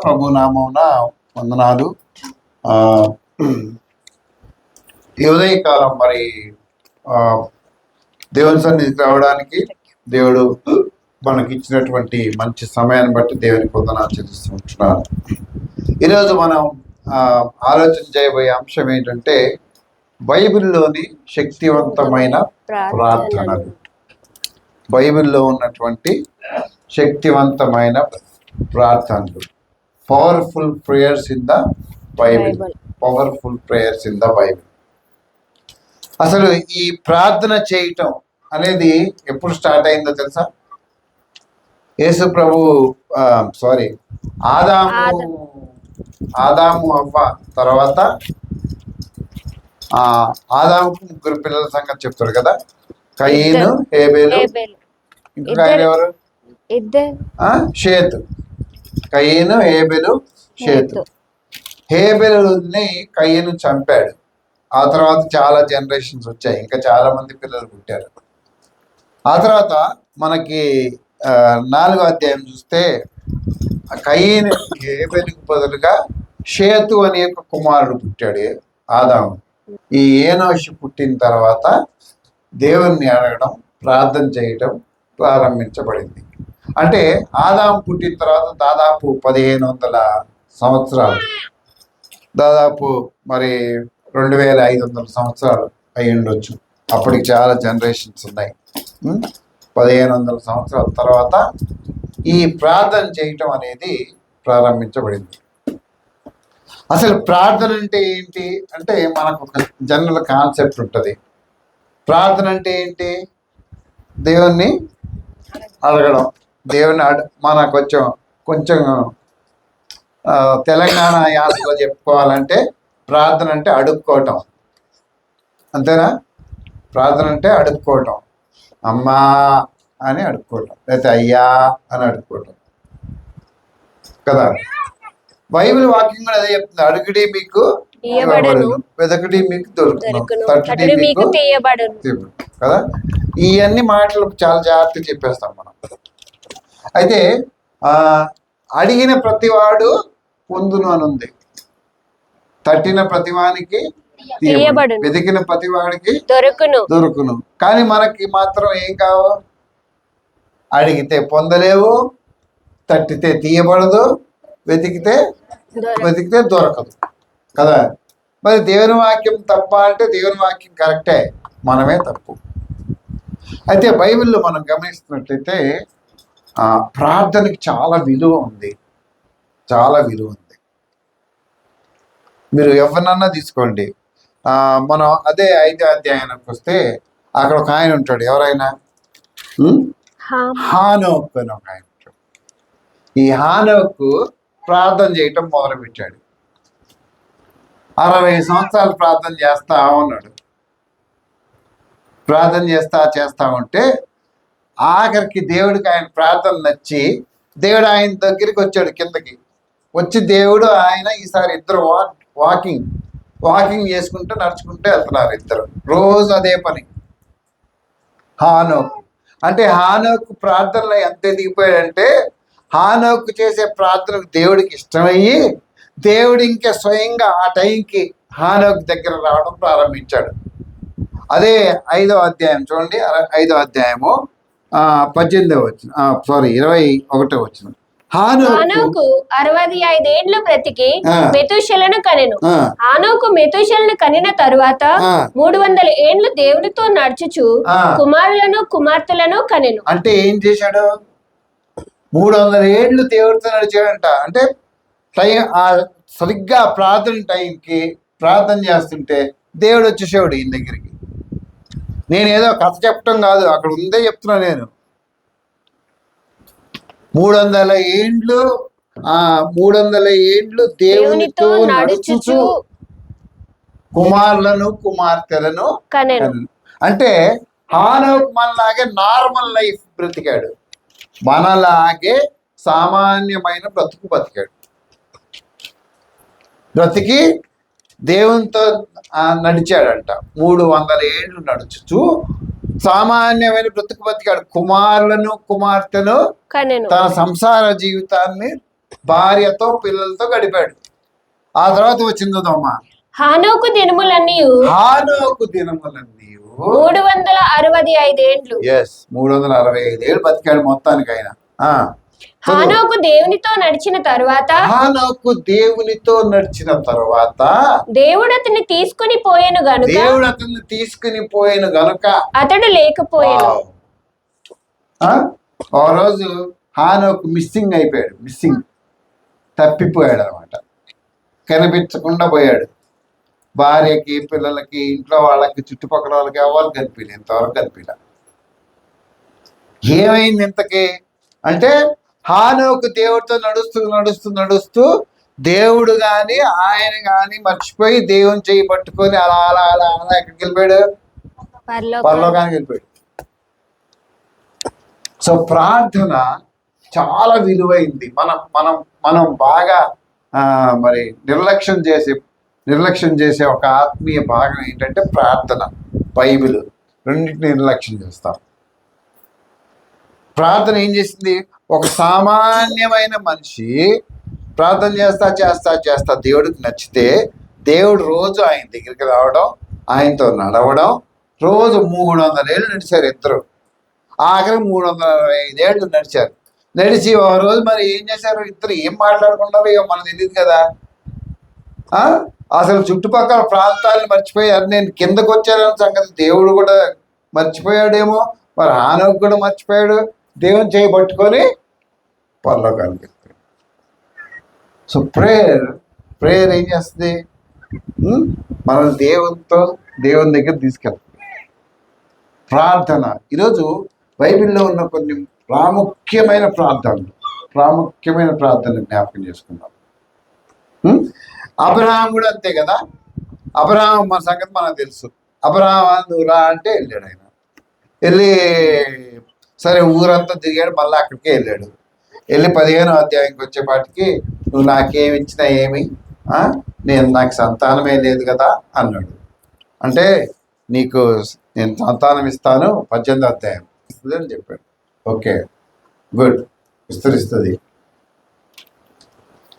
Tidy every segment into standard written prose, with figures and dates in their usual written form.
ప్రభు నామమున వందనాలు. ఈ ఉదయకాలం మరి దేవుని సన్నిధికి రావడానికి దేవుడు మనకి ఇచ్చినటువంటి మంచి సమయాన్ని బట్టి దేవునికి వందనాలు చెల్లిస్తుంటున్నాను. ఈరోజు మనం ఆలోచన చేయబోయే అంశం ఏంటంటే బైబిల్లోని శక్తివంతమైన ప్రార్థనలు. బైబిల్లో ఉన్నటువంటి శక్తివంతమైన ప్రార్థనలు, powerful prayers in the Bible. Powerful prayers in the Bible. అసలు ఈ ప్రార్థన చేయటం అనేది ఎప్పుడు స్టార్ట్ అయిందో తెలుసా? యేసు ప్రభు ఆదాము అవ్వ తర్వాత ఆదాముకు ముగ్గురు పిల్లల సంగతి చెప్తాడు కదా. కయీను, హేబెలు, ఇంకా ఆయన ఎవరు? షేతు. కయీను, హేబెలు, షేతు. హేబెలుని కయీను చంపాడు. ఆ తర్వాత చాలా జనరేషన్స్ వచ్చాయి, ఇంకా చాలా మంది పిల్లలు పుట్టారు. ఆ తర్వాత మనకి 4వ అధ్యాయం చూస్తే కయీను హేబెలుకు బదులుగా షేతు అనే ఒక కుమారుడు పుట్టాడు ఆదాము. ఈ ఏనోషు పుట్టిన తర్వాత దేవుణ్ణి అడగడం, ప్రార్థన చేయటం ప్రారంభించబడింది. అంటే ఆదాము పుట్టిన తర్వాత దాదాపు 1500 సంవత్సరాలు, దాదాపు మరి 2500 సంవత్సరాలు అయి ఉండొచ్చు. అప్పటికి చాలా జనరేషన్స్ ఉన్నాయి. 1500 సంవత్సరాల తర్వాత ఈ ప్రార్థన చేయటం అనేది ప్రారంభించబడింది. అసలు ప్రార్థన అంటే ఏంటి అంటే మనకు ఒక జనరల్ కాన్సెప్ట్ ఉంటుంది. ప్రార్థన అంటే ఏంటి? దేవుణ్ణి అడగడం. దేవుని మనకు కొంచెం తెలంగాణ యాసలో చెప్పుకోవాలంటే ప్రార్థన అంటే అడుక్కోవటం. అంతేనా? ప్రార్థన అంటే అడుక్కోవటం. అమ్మా అని అడుక్కోవటం, లేకపోతే అయ్యా అని అడుక్కోవటం కదా. బైబిల్ వాక్యం కూడా అదే చెప్తుంది. అడుగుడి మీకు ఇవ్వబడును, వెదకుడి మీకు దొరుకును, తట్టుడి మీకు తీయబడును కదా. ఇవన్నీ మాటలు చాలా జాగ్రత్తగా చెప్పేస్తాం మనం. అయితే అడిగిన ప్రతివాడు పొందును అని ఉంది. తట్టిన ప్రతివానికి తీయబడును, వెతికిన ప్రతివాడికి దొరుకును. కానీ మనకి మాత్రం ఏం కావు? అడిగితే పొందలేవు, తట్టితే తీయబడదు, వెతికితే దొరకదు కదా. మరి దేవుని వాక్యం తప్ప అంటే దేవుని వాక్యం కరెక్టే, మనమే తప్పు. అయితే బైబిల్లో మనం గమనిస్తున్నట్లయితే ప్రార్థనకి చాలా విలువ ఉంది, చాలా విలువ ఉంది. మీరు ఎవరినన్నా తీసుకోండి. మనం అదే 5వ అధ్యాయానికి వస్తే అక్కడ ఒక ఆయన ఉంటాడు. ఎవరైనా? హానోకు అని ఒక ఆయన ఉంటాడు. ఈ హానోకు ప్రార్థన చేయటం మొదలుపెట్టాడు. 60 సంవత్సరాలు ప్రార్థన చేస్తా ఉన్నాడు. ప్రార్థన చేస్తా ఉంటే ఆఖరికి దేవుడికి ఆయన ప్రార్థన నచ్చి దేవుడు ఆయన దగ్గరికి వచ్చాడు. కిందకి వచ్చి దేవుడు ఆయన ఈసారి ఇద్దరు వాకింగ్ చేసుకుంటూ నడుచుకుంటూ వెళ్తున్నారు ఇద్దరు. రోజు అదే పని. హానోకు అంటే హానోకు ప్రార్థనలో ఎంత ఎదిగిపోయాడంటే హానోకు చేసే ప్రార్థనకు దేవుడికి ఇష్టమయ్యి దేవుడు ఇంకా స్వయంగా ఆ టైంకి హానోకు దగ్గర రావడం ప్రారంభించాడు. అదే 5వ అధ్యాయం చూడండి. 5వ అధ్యాయము 18వ వచనం, 21వ వచనం. హానోకు 65 ఏండ్లు బ్రతికి మెతూషెలను కనెను. హానోకు మెతూషెలను కనిన తరువాత 300 ఏండ్లు దేవునితో నడుచుచు కుమారులను కుమార్తెలను కనెను. అంటే ఏం చేశాడు? 300 ఏండ్లు దేవుడితో నడిచాడంట. అంటే సరిగ్గా ప్రార్థన టైంకి ప్రార్థన చేస్తుంటే దేవుడు వచ్చేసేవాడు ఈయన దగ్గరికి. నేనేదో కథ చెప్పటం కాదు, అక్కడ ఉందే చెప్తున్నా నేను. 300 ఏండ్లు దేవునితో నడుచుచు కుమారులను కుమార్తెలను కనెను. అంటే హానోకు మనలాగే నార్మల్ లైఫ్ బ్రతికాడు, మనలాగే సామాన్యమైన బ్రతికాడు. బ్రతికి దేవునితో నడిచాడంట. 300 ఏండ్లు నడుచుచు సామాన్యమైన బ్రతికాడు. కుమారులను కుమార్తెను తన సంసార జీవితాన్ని భార్యతో పిల్లలతో గడిపాడు. ఆ తర్వాత వచ్చింది దోమ. హానోకు దినములన్నీ హానోకు దినములన్నీ 365 ఏండ్లు. 365 ఏళ్ళు బతికాడు మొత్తానికి ఆయన. హానోకు దేవునితో నడిచిన తరువాత దేవుడు అతన్ని తీసుకుని పోయెను గనుక అతడు లేకపోయాను. ఆ రోజు హానోకు మిస్సింగ్ అయిపోయాడు. తప్పిపోయాడు అనమాట. కనిపించకుండా పోయాడు. భార్యకి, పిల్లలకి, ఇంట్లో వాళ్ళకి, చుట్టుపక్కల వాళ్ళకి ఎవరు కనిపించలేదు. ఇంతవరకు కనిపించలే. ఏమైంది ఇంతకీ అంటే, హానోకు దేవుడితో నడుస్తూ దేవుడు గాని ఆయన గాని మర్చిపోయి దేవుని చేయి పట్టుకొని అలా అలా అలా అలా ఎక్కడికి వెళ్ళిపోయాడు? పరలోకానికి వెళ్ళిపోయాడు. సో ప్రార్థన చాలా విలువైంది. మనం బాగా మరి నిర్లక్ష్యం చేసే ఒక ఆత్మీయ భాగం ఏంటంటే ప్రార్థన. బైబిల్ రెండింటిని నిర్లక్ష్యం చేస్తాం. ప్రార్థన ఏం చేసింది? ఒక సామాన్యమైన మనిషి ప్రార్థన చేస్తా దేవుడికి నచ్చితే దేవుడు రోజు ఆయన దగ్గరికి రావడం, ఆయనతో నడవడం. రోజు 300 ఏళ్ళు నడిచారు ఇద్దరు. ఆఖరి 365 ఏళ్ళు నడిచారు. నడిచి ఒక రోజు మరి ఏం చేశారు? ఇద్దరు ఏం మాట్లాడుకున్నారో ఏమో మనకు తెలియదు కదా. అసలు చుట్టుపక్కల ప్రాంతాలను మర్చిపోయారు. నేను కిందకు వచ్చానన్న సంగతి దేవుడు కూడా మర్చిపోయాడేమో. మరి హానోకు కూడా మర్చిపోయాడు. దేవుని చేయి పట్టుకొని పరలోకానికి వెళ్తాడు. సో ప్రేయర్ ఏం చేస్తుంది? మనం దేవుని దగ్గర తీసుకెళ్తాం. ప్రార్థన ఈరోజు బైబిల్లో ఉన్న కొన్ని ప్రాముఖ్యమైన ప్రార్థనలు జ్ఞాపకం చేసుకున్నాం. అబ్రహాం కూడా అంతే కదా. అబ్రహాం మన సంగతి మనకు తెలుసు. అబ్రహాం నువ్వు రా అంటే వెళ్ళాడు. ఆయన వెళ్ళి సరే ఊరంతా తిరిగాడు. మళ్ళీ అక్కడికే వెళ్ళాడు. వెళ్ళి 15వ అధ్యాయంకి వచ్చేపాటికి నువ్వు నాకేమి ఇచ్చినా ఏమి, నాకు సంతానమే లేదు కదా అన్నాడు. అంటే నేను సంతానం ఇస్తాను 18వ అధ్యాయం ఇస్తుంది అని చెప్పాడు. ఓకే గుడ్, విస్తరిస్తుంది.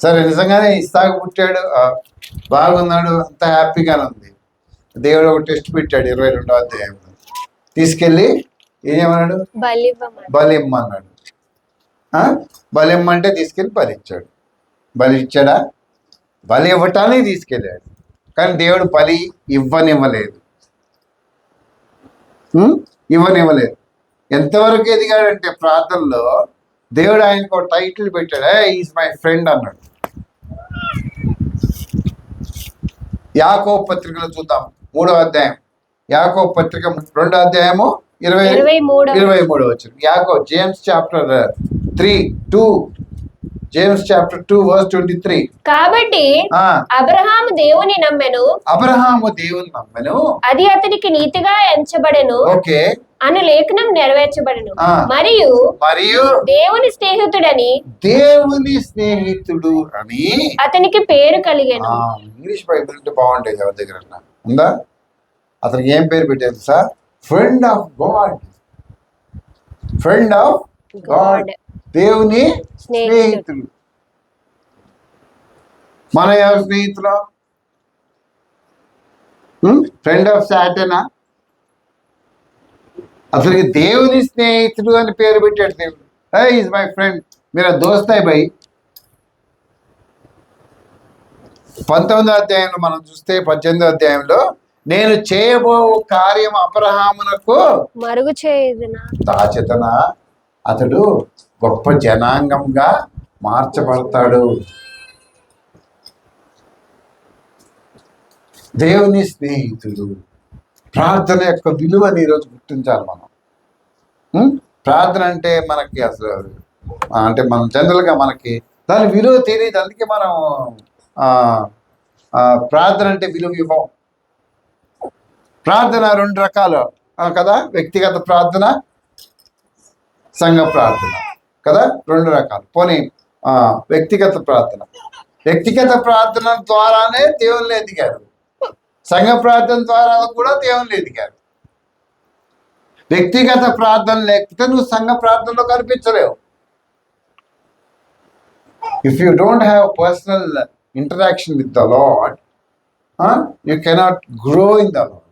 సరే నిజంగానే ఇస్సాకు పుట్టాడు, బాగున్నాడు, అంత హ్యాపీగానే ఉంది. దేవుడు ఒక టెస్ట్ పెట్టాడు 22వ అధ్యాయంలో. తీసుకెళ్ళి ఏమన్నాడు? బలి ఇమ్మన్నాడు. బలి ఇమ్మంటే తీసుకెళ్ళి బలి ఇచ్చాడు. బలి ఇచ్చాడా? బలి ఇవ్వటానికి తీసుకెళ్ళాడు. కానీ దేవుడు బలి ఇవ్వనివ్వలేదు. ఎంతవరకు ఎదిగాడంటే ప్రార్థనలో దేవుడు ఆయనకు ఒక టైటిల్ పెట్టాడు. ఈజ్ మై ఫ్రెండ్ అన్నాడు. యాకోబు పత్రికలో చూద్దాం 3వ అధ్యాయం. యాకోబు పత్రిక 2వ అధ్యాయము 23 వచ్చింది. James chapter 3:2 James chapter 2 verse 23. కాబట్టి అబ్రహాము దేవుని నమ్మెను, అది అతనికి నీతిగా ఎంచబడెను. ఓకే అను లేఖనం నెరవేర్చబడెను. మరియు దేవుని స్నేహితుడు అని అతనికి పేరు కలిగెను. ఇంగ్లీష్ బైబిల్ అంటే బాగుంటాయి. ఎవరి దగ్గర ఉందా? అతనికి ఏం పేరు పెట్టారు సార్? Friend of God. దేవుని స్నేహితుడు. మన ఎవరి స్నేహితులు? ఫ్రెండ్ ఆఫ్ సాటనా? అసలుకి దేవుని స్నేహితుడు అని పేరు పెట్టాడు దేవుడు. ఈజ్ మై ఫ్రెండ్, మీరా దోస్తాయి భయ్. 19వ అధ్యాయంలో మనం చూస్తే 18వ అధ్యాయంలో నేను చేయబో కార్యం అబ్రహామునకు మరుగు చేయదునా దాచెదనా, అతడు గొప్ప జనాంగంగా మార్చబడతాడు. దేవుని స్నేహితుడు. ప్రార్థన యొక్క విలువని ఈరోజు గుర్తించాలి మనం. ప్రార్థన అంటే మనకి అసలు అంటే మనం జనరల్గా మనకి దాని విలువ తెలియదు. అందుకే మనం ప్రార్థన అంటే విలువ ఇవ్వం. ప్రార్థన 2 రకాలు కదా. వ్యక్తిగత ప్రార్థన, సంఘ ప్రార్థన కదా. 2 రకాలు. పోనీ వ్యక్తిగత ప్రార్థన ద్వారానే దేవుళ్ళు ఎదిగారు. సంఘ ప్రార్థన ద్వారా కూడా దేవుళ్ళు ఎదిగారు. వ్యక్తిగత ప్రార్థన లేకపోతే నువ్వు సంఘ ప్రార్థనలో కనిపించలేవు. If you don't have personal interaction with the Lord, you cannot grow in the Lord.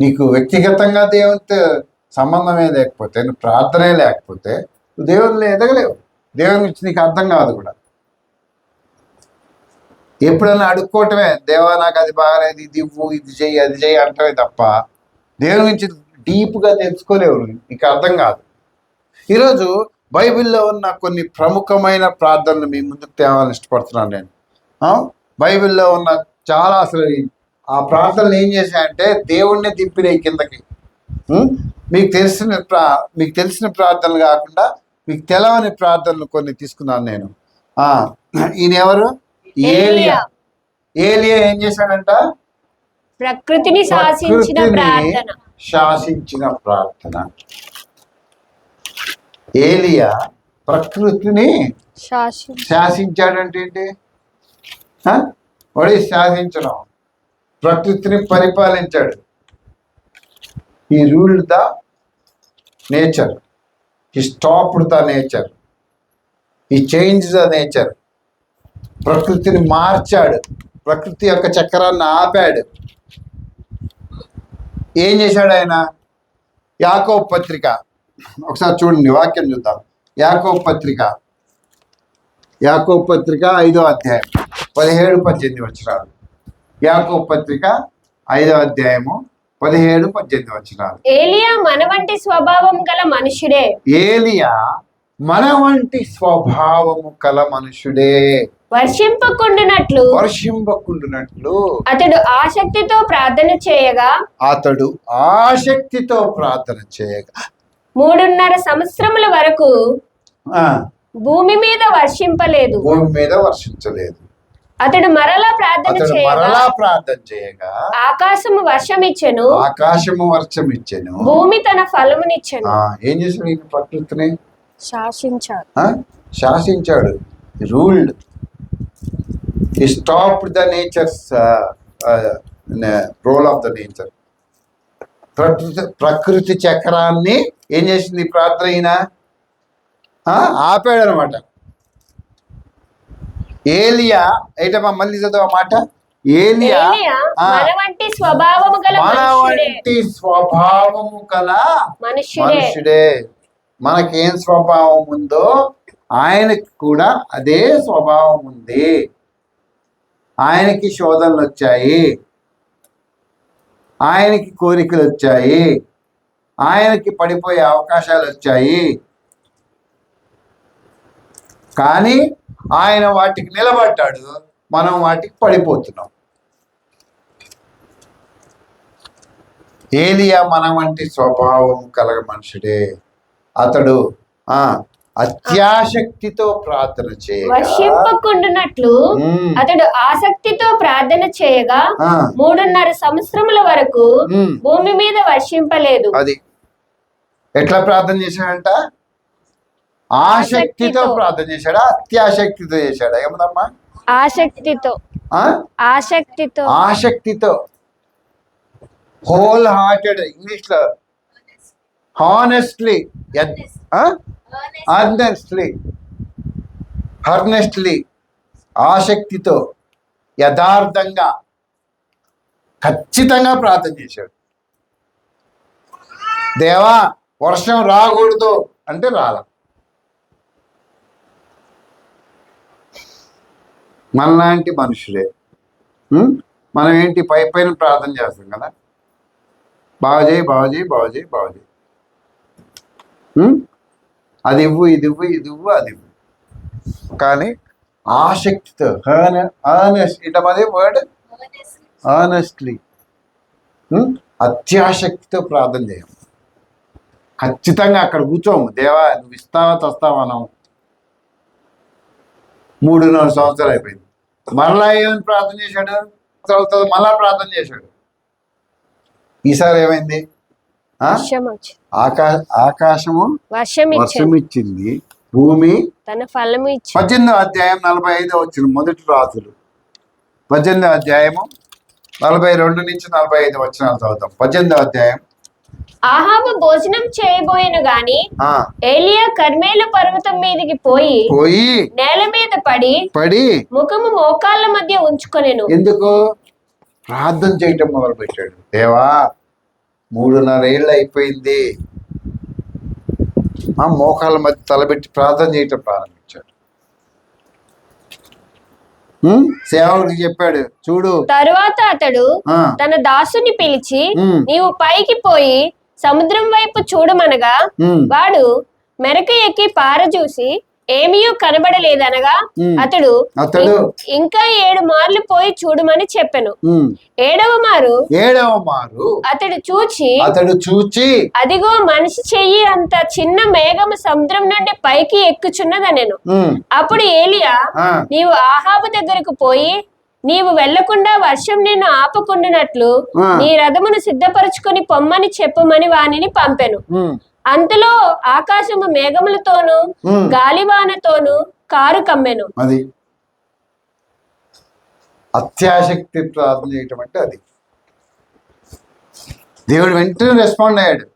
నీకు వ్యక్తిగతంగా దేవునితో సంబంధమే లేకపోతే, నువ్వు ప్రార్థనే లేకపోతే నువ్వు దేవునిలో ఎదగలేవు. దేవుని గురించి నీకు అర్థం కాదు కూడా. ఎప్పుడైనా అడుక్కోవటమే, దేవా నాకు అది బాగాలేదు, ఇది ఇవ్వు, ఇది చెయ్యి, అది చెయ్యి అంటమే తప్ప దేవుని గురించి డీప్గా తెలుసుకోలేవు, నీకు అర్థం కాదు. ఈరోజు బైబిల్లో ఉన్న కొన్ని ప్రముఖమైన ప్రార్థనలు మీ ముందుకు తేవాలని ఇష్టపడుతున్నాను నేను. బైబిల్లో ఉన్న చాలా, అసలు ఆ ప్రార్థనలు ఏం చేశాయంటే దేవుణ్ణి దింపినాయి కిందకి. మీకు తెలిసిన ప్రార్థనలు కాకుండా మీకు తెలవని ప్రార్థనలు కొన్ని తీసుకున్నాను నేను. ఈయన ఎవరు? ఏలియా. ఏలియా ఏం చేశాడంట? ప్రకృతిని శాసించిన ప్రార్థన. ఏలియా ప్రకృతిని శాసించాడంటే ఏంటి? వాడి శాసించడం, ప్రకృతిని పరిపాలించాడు. ఈ రూల్డ్ ద నేచర్, ఈ స్టాప్డ్ ద నేచర్, ఈ చేంజ్ ద నేచర్. ప్రకృతిని మార్చాడు, ప్రకృతి యొక్క చక్రాన్ని ఆపాడు. ఏం చేశాడు ఆయన? యాకోబు పత్రిక ఒకసారి చూడండి, వాక్యం చూద్దాం. యాకోబు పత్రిక 5వ అధ్యాయం 17-18 వచనాలు. యాకోబు పత్రిక 5వ అధ్యాయము 17-18 వచనాలు. ఏలియా మన వంటి స్వభావం గల మనుషుడే. ఏలియా మన వంటి స్వభావము కల మనుషుడే. వర్షింపకుండునట్లు అతడు ఆసక్తితో ప్రార్థన చేయగా 3.5 సంవత్సరముల వరకు భూమి మీద వర్షించలేదు. అతడు మరలా ప్రార్థన చేయగా ఆకాశము వర్షం ఇచ్చెను, భూమి తన ఫలమునిచ్చెను. ఏం చేశాడు? ఈ ప్రకృతిని శాసించాడు. Ruled. He stopped the nature's role of the nature. ప్రకృతి చక్రాన్ని ఏం చేసింది ప్రార్థన? అయిన ఆపాడు అనమాట. ఏలియా ఏటమ్మా, మళ్ళీ చదువు మాట. ఏలియా మన వంటి స్వభావము కల మనుషుడే. మనకేం స్వభావం ఉందో ఆయనకి కూడా అదే స్వభావం ఉంది. ఆయనకి శోధనలు వచ్చాయి, ఆయనకి కోరికలు వచ్చాయి, ఆయనకి పడిపోయే అవకాశాలు వచ్చాయి. కానీ ఆయన వాటికి నిలబడ్డాడు, మనం వాటికి పడిపోతున్నాం. ఏలియా మన వంటి స్వభావం కలగ మనుషుడే. అతడు అత్యాసక్తితో ప్రార్థన చేయగా వర్షింపకుండునట్లు అతడు ఆసక్తితో ప్రార్థన చేయగా 3.5 సంవత్సరముల వరకు భూమి మీద వర్షింపలేదు. అది ఎట్లా ప్రార్థన చేశాడంట? ఆసక్తితో ప్రార్థన చేశాడా? అత్యాసక్తితో చేశాడా? ఏమదమ్మా? ఆసక్తితో హోల్ హార్టెడ్, ఇంగ్లీష్ లో హానెస్ట్లీ, హర్నెస్ట్లీ, ఆసక్తితో, యథార్థంగా, ఖచ్చితంగా ప్రార్థన చేశాడు. దేవా వర్షం రాకూడదు అంటే రాల. మనలాంటి మనుషులే. మనం ఏంటి పైన ప్రార్థన చేస్తాం కదా, బాగుచేయి బాగుచేయి బాగుచేయి బాగుచేయి, అది ఇవ్వు ఇది ఇవ్వు ఇది ఇవ్వు అది ఇవ్వు. కానీ ఆసక్తితో, ఇటమదే వర్డ్, ఆనెస్ట్లీ, అత్యాసక్తితో ప్రార్థన చేయం. ఖచ్చితంగా అక్కడ కూర్చోము, దేవా నువ్వు ఇస్తావా తస్తావా మనం. 3.5 సంవత్సరాలు అయిపోయింది. మరలా ఏమని ప్రార్థన చేశాడు? మళ్ళా ప్రార్థన చేశాడు. ఈసారి ఏమైంది? ఆకాశము వర్షం ఇచ్చింది, భూమి తన ఫలము ఇచ్చింది. 18వ అధ్యాయం 45 వచ్చిన మొదటి రాజులు 18వ అధ్యాయము 42-45 వచనాలు చదువుతాం. 18వ అధ్యాయం ఆహాబు భోజనం చేయబోయెను గాని ఆ, ఏలియా కర్మేలు పర్వతం మీదకి పోయి పోయి నేల మీద పడి పడి ముఖము మోకాళ్ళ మధ్య ఉంచుకొనెను. ఎందుకు ప్రార్థన చేయటం మొదలు పెట్టాడు. దేవా 3.5 ఏళ్ళు అయిపోయింది, ఆ మోకాళ్ళ మధ్య తలబెట్టి ప్రార్థన చేయటం ప్రారంభించాడు. సేవకుడికి చెప్పాడు, చూడు. తరువాత అతడు ఆ, తన దాసుని పిలిచి ఉమ్, నీవు పైకి పోయి సముద్రం వైపు చూడమనగా ఉమ్, వాడు మెరక ఎక్కి పారజూసి ఏమీయూ కనబడలేదనగా ఉమ్. అతడు అతడు ఇంకా 7 మార్లు పోయి చూడమని చెప్పెను. ఉమ్, 7వ మారు 7వ మారు అతడు చూచి అదిగో మనిషి చెయ్యి అంత చిన్న మేఘము సముద్రం నుండి పైకి ఎక్కుచున్నదనెను. ఉమ్, అప్పుడు ఏలియా ఆ, నీవు ఆహాబు దగ్గరకు పోయి నీవు వెళ్లకుండా వర్షం నిన్ను ఆపకుండానట్లు ఆ. నీ రథమును సిద్ధపరచుకొని పొమ్మని చెప్పుమని వానిని పంపెను. ఉమ్, అంతలో ఆకాశము మేఘములతోనూ ఉమ్. గాలివానతోనూ కారు కమ్మెను. అది అత్యాశక్తి ప్రార్థన చేయటం అంటే అది. దేవుడు వెంటనే రెస్పాండ్ అయ్యాడు.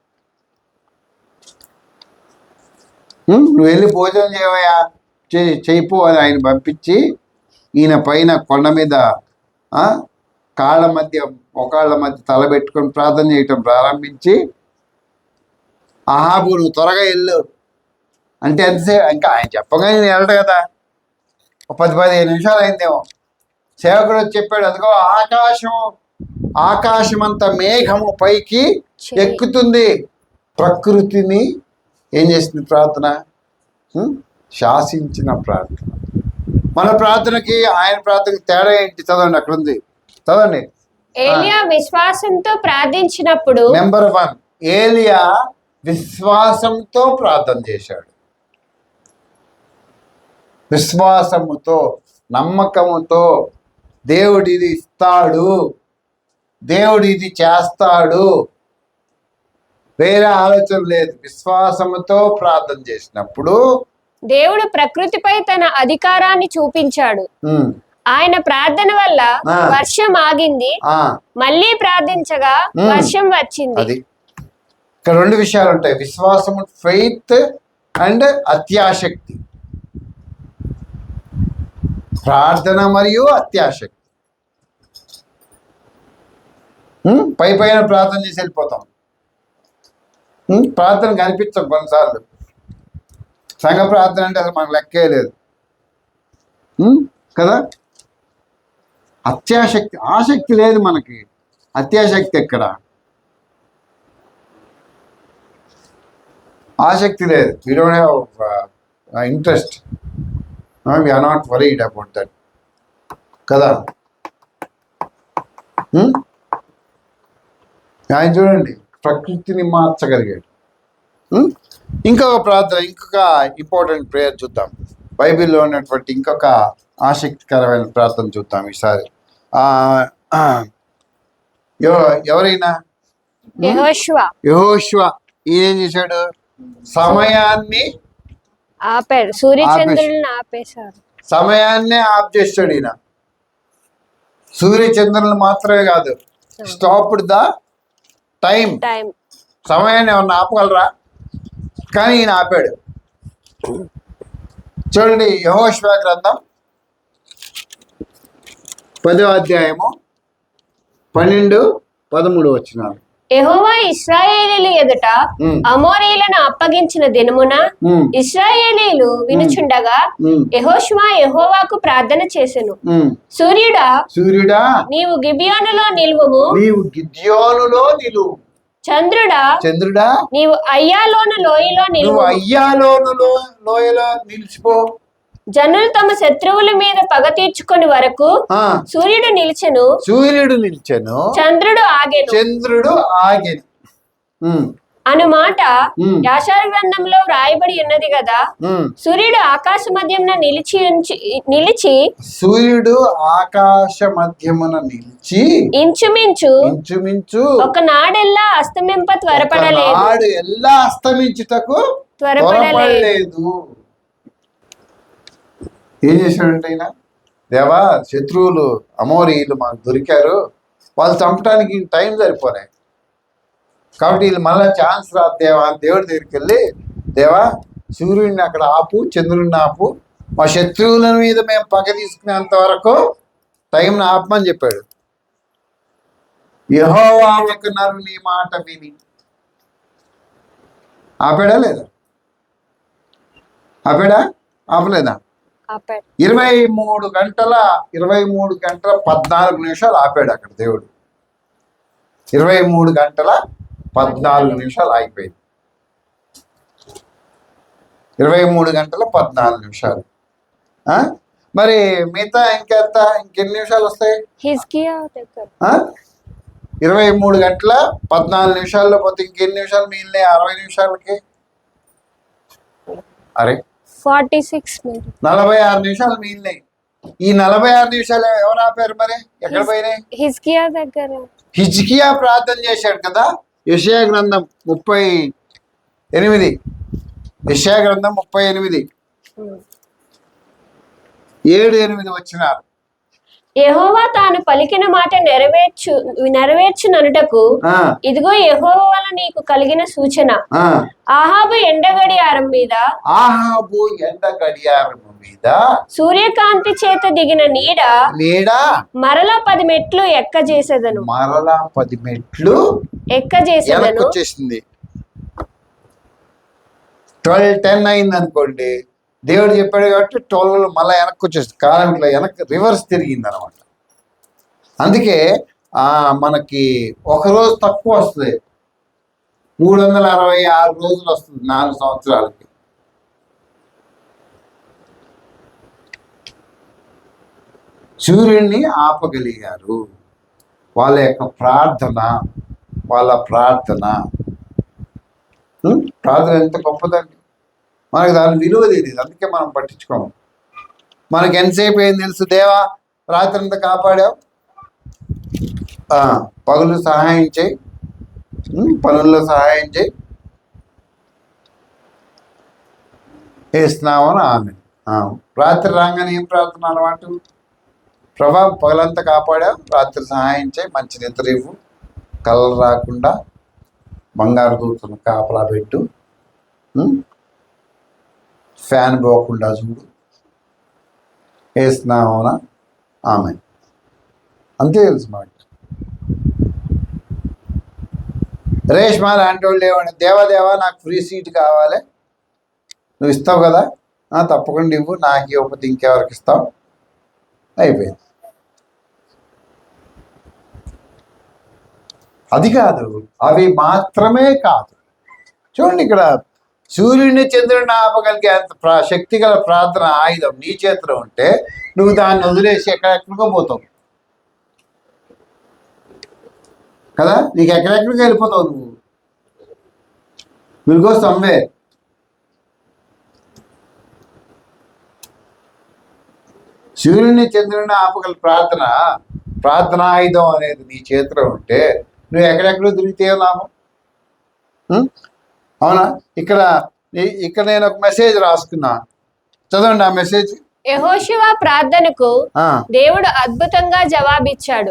నువ్వు వెళ్ళి భోజనం చేయవయ్యా, చేయిపో అని ఆయన పంపించి ఈయన పైన కొండ మీద కాళ్ళ మధ్య మోకాళ్ళ మధ్య తలబెట్టుకొని ప్రార్థన చేయటం ప్రారంభించి, ఆహాబు నువ్వు త్వరగా వెళ్ళు అంటే ఎంతసేపు, ఇంకా ఆయన చెప్పగానే నేను వెళ్ళడు కదా, ఒక 10-15 నిమిషాలు అయిందేమో. సేవకుడు వచ్చి చెప్పాడు, అదిగో ఆకాశమంత మేఘము పైకి ఎక్కుతుంది. ప్రకృతిని ఏం చేసింది ప్రార్థన? శాసించిన ప్రార్థన. మన ప్రార్థనకి ఆయన ప్రార్థనకి తేడా ఏంటి? చదవండి, అక్కడ ఉంది, చదవండి. ఏలియా విశ్వాసంతో ప్రార్థించినప్పుడు నెంబర్ 1, ఏలియా విశ్వాసంతో ప్రార్థన చేశాడు. విశ్వాసముతో, నమ్మకముతో, దేవుడు ఇది ఇస్తాడు, దేవుడు ఇది చేస్తాడు, వేరే ఆలోచన లేదు. విశ్వాసముతో ప్రార్థన చేసినప్పుడు దేవుడు ప్రకృతిపై తన అధికారాన్ని చూపించాడు. ఆయన ప్రార్థన వల్ల వర్షం ఆగింది, మళ్ళీ ప్రార్థించగా వర్షం వచ్చింది. అది ఇక్కడ 2 విషయాలు ఉంటాయి, విశ్వాసము, ఫెయిత్ అండ్ అత్యాశక్తి. ప్రార్థన మరియు అత్యాశక్తి. పైన ప్రార్థన చేసి వెళ్ళిపోతాం, ప్రార్థన కనిపించాం కొన్నిసార్లు. సంఘ ప్రార్థన అంటే అసలు మనకు లెక్కే లేదు కదా. అత్యాశక్తి, ఆసక్తి లేదు మనకి, అత్యాశక్తి ఎక్కడ? ఆసక్తి లేదు. We don't have interest, we are not worried about that కదా. ఆయన చూడండి, ప్రకృతిని మార్చగలిగాడు. ఇంకొక ప్రార్థన, ఇంకొక ఇంపార్టెంట్ ప్రేయర్ చూద్దాం. బైబిల్లో ఉన్నటువంటి ఇంకొక ఆసక్తికరమైన ప్రార్థన చూద్దాం ఈసారి. ఎవరైనా యెహోషువ ఈయన ఏం చేశాడు? సమయాన్ని ఆపాడు, సూర్యచంద్రులను ఆపేశారు. సమయాన్ని ఆఫ్ చేస్తాడు ఈయన. సూర్యచంద్రులను మాత్రమే కాదు, స్టాప్డ్ ద టైం. సమయాన్ని ఏమన్నా ఆపగలరా? కానీ ఈయన ఆపాడు. చూడండి, యెహోషువ గ్రంథం 10వ అధ్యాయము 12-13 వచనాలు. యెహోవా ఇశ్రాయేలీయుల ఎదుట అమోరీయులను అప్పగించిన దినమున ఇశ్రాయేలీయులు వినుచుండగా యెహోషువ యెహోవాకు ప్రార్థన చేసెను. సూర్యుడా నీవు గిబియోనులో నిలువుము, చంద్రుడా నీవు అయ్యాలోను లోయలో నిలిచిపో. జనులు తమ శత్రువుల మీద పగ తీర్చుకొని వరకు సూర్యుడు నిలిచెను, చంద్రుడు ఆగెను అనుమాట యాషారు గ్రంథంలో వ్రాయబడి ఉన్నది కదా. సూర్యుడు ఆకాశ మధ్యమున నిలిచి ఇంచుమించు ఒక నాడెల్లా అస్తమింప త్వరపడలేదు. ఏం చేశాడంటే ఆయన, దేవా శత్రువులు అమోరీయులు మాకు దొరికారు, వాళ్ళు చంపడానికి టైం సరిపోలే, కాబట్టి వీళ్ళు మళ్ళీ ఛాన్స్ రాదు దేవా అని దేవుడి దగ్గరికి వెళ్ళి, దేవా సూర్యుడిని అక్కడ ఆపు, చంద్రుడిని ఆపు, మా శత్రువుల మీద మేము పగ తీసుకునేంత వరకు టైంని ఆపమని చెప్పాడు. యెహోవా యొక్క నరుని మాట విని ఆపాడా లేదా? ఆపాడా? ఆపలేదా? 23 గంటల 14 ఆపాడు అక్కడ దేవుడు. 23 గంటల 14 అయిపోయింది. 23 గంటల 14. మరి మిగతా ఇంకెన్ని నిమిషాలు వస్తాయి? 23 గంటల 14 పోతే ఇంకెన్ని నిమిషాలు మిగిలినాయి? 60 నిమిషాలకి. అరే 46 నిమిషాలు మిగిలినాయి. ఈ 46 నిమిషాలు ఎవరు ఆపారు మరి? ఎక్కడ పోయినాయి? హిజ్కియా ప్రార్థన చేశాడు కదా. యెషయా గ్రంథం 38. యెషయా గ్రంథం 38 7-8 వచ్చినారు. యెహోవా తాను పలికిన మాట నెరవేర్చుననుటకు ఇదిగో యెహోవా వల్ల నీకు కలిగిన సూచన. ఆహాబు ఎండ గడియారం మీద సూర్యకాంతి చేత దిగిన నీడ మరలా 10 మెట్లు ఎక్కజేసేదను. 12:10 అయింది అనుకోండి. దేవుడు చెప్పాడు కాబట్టి 12 మళ్ళీ వెనక్కి వచ్చేస్తుంది. కాలం ఇట్లా వెనక్కి రివర్స్ తిరిగింది అనమాట. అందుకే మనకి ఒక రోజు తక్కువ వస్తుంది, 366 రోజులు వస్తుంది 4 సంవత్సరాలకి. సూర్యుడిని ఆపగలిగారు. వాళ్ళ యొక్క ప్రార్థన ఎంత గొప్పదండి. మనకు దాని విలువ తెలియదు, అందుకే మనం పట్టించుకోము. మనకి ఎంతసేపు ఏం తెలుసు? దేవా రాత్రి అంతా కాపాడావు, పగులు సహాయం చేయి, పనుల్లో సహాయం చేయి, వేస్తున్నామని ఆమె. రాత్రి రాగానే ఏం ప్రార్థన అలవాటు? ప్రభా పగలంతా కాపాడావు, రాత్రి సహాయం చేయి, మంచి నిద్ర ఇవ్వు, కళ్ళలు రాకుండా బంగారు దూతను కాపలా పెట్టు, ఫ్యాన్ పోకుండా చూడు, వేస్తున్నావునా ఆమె. అంతే తెలుసు మనకి. రేష్మా లాంటి వాళ్ళు ఏమన్నా, దేవా నాకు ఫ్రీ సీట్ కావాలి, నువ్వు ఇస్తావు కదా, తప్పకుండా ఇవ్వు, నాకు ఇవ్వకపోతే ఇంకెవరికి ఇస్తావు, అయిపోయింది. అది కాదు, అవి మాత్రమే కాదు. చూడండి ఇక్కడ, సూర్యుడిని చంద్రుడిని ఆపగలిగే అంత శక్తి గల ప్రార్థన ఆయుధం నీ చేతిలో ఉంటే నువ్వు దాన్ని వదిలేసి ఎక్కడెక్కడికో పోతావు కదా. నీకు ఎక్కడెక్కడికి వెళ్ళిపోతావు, నువ్వు విల్ గో సమ్వేర్. సూర్యుడిని చంద్రుడిని ఆపగల ప్రార్థనాయుధం అనేది నీ చేతిలో ఉంటే నువ్వు ఎక్కడెక్కడో తిరిగితే లాభం. అవునా? ఇక్కడ నేను ఒక మెసేజ్ రాసుకున్నా, చదవండి ఆ మెసేజ్. యెహోషువ ప్రార్థనకు దేవుడు అద్భుతంగా జవాబిచ్చాడు.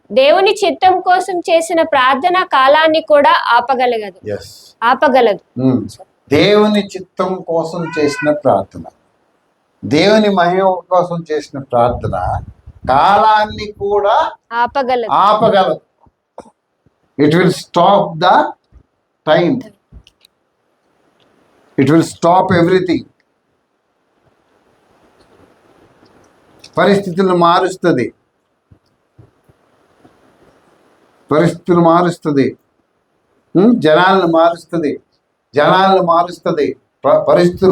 దేవుని చిత్తం కోసం చేసిన ప్రార్థన కాలాన్ని కూడా ఆపగలదు. దేవుని చిత్తం కోసం చేసిన ప్రార్థన, దేవుని మహిమ కోసం చేసిన ప్రార్థన కాలాన్ని కూడా ఆపగలదు. It will stop the time, it will stop everything. పరిస్థితులను మారుస్తుంది, జనాలను మారుస్తుంది, పరిస్థితులు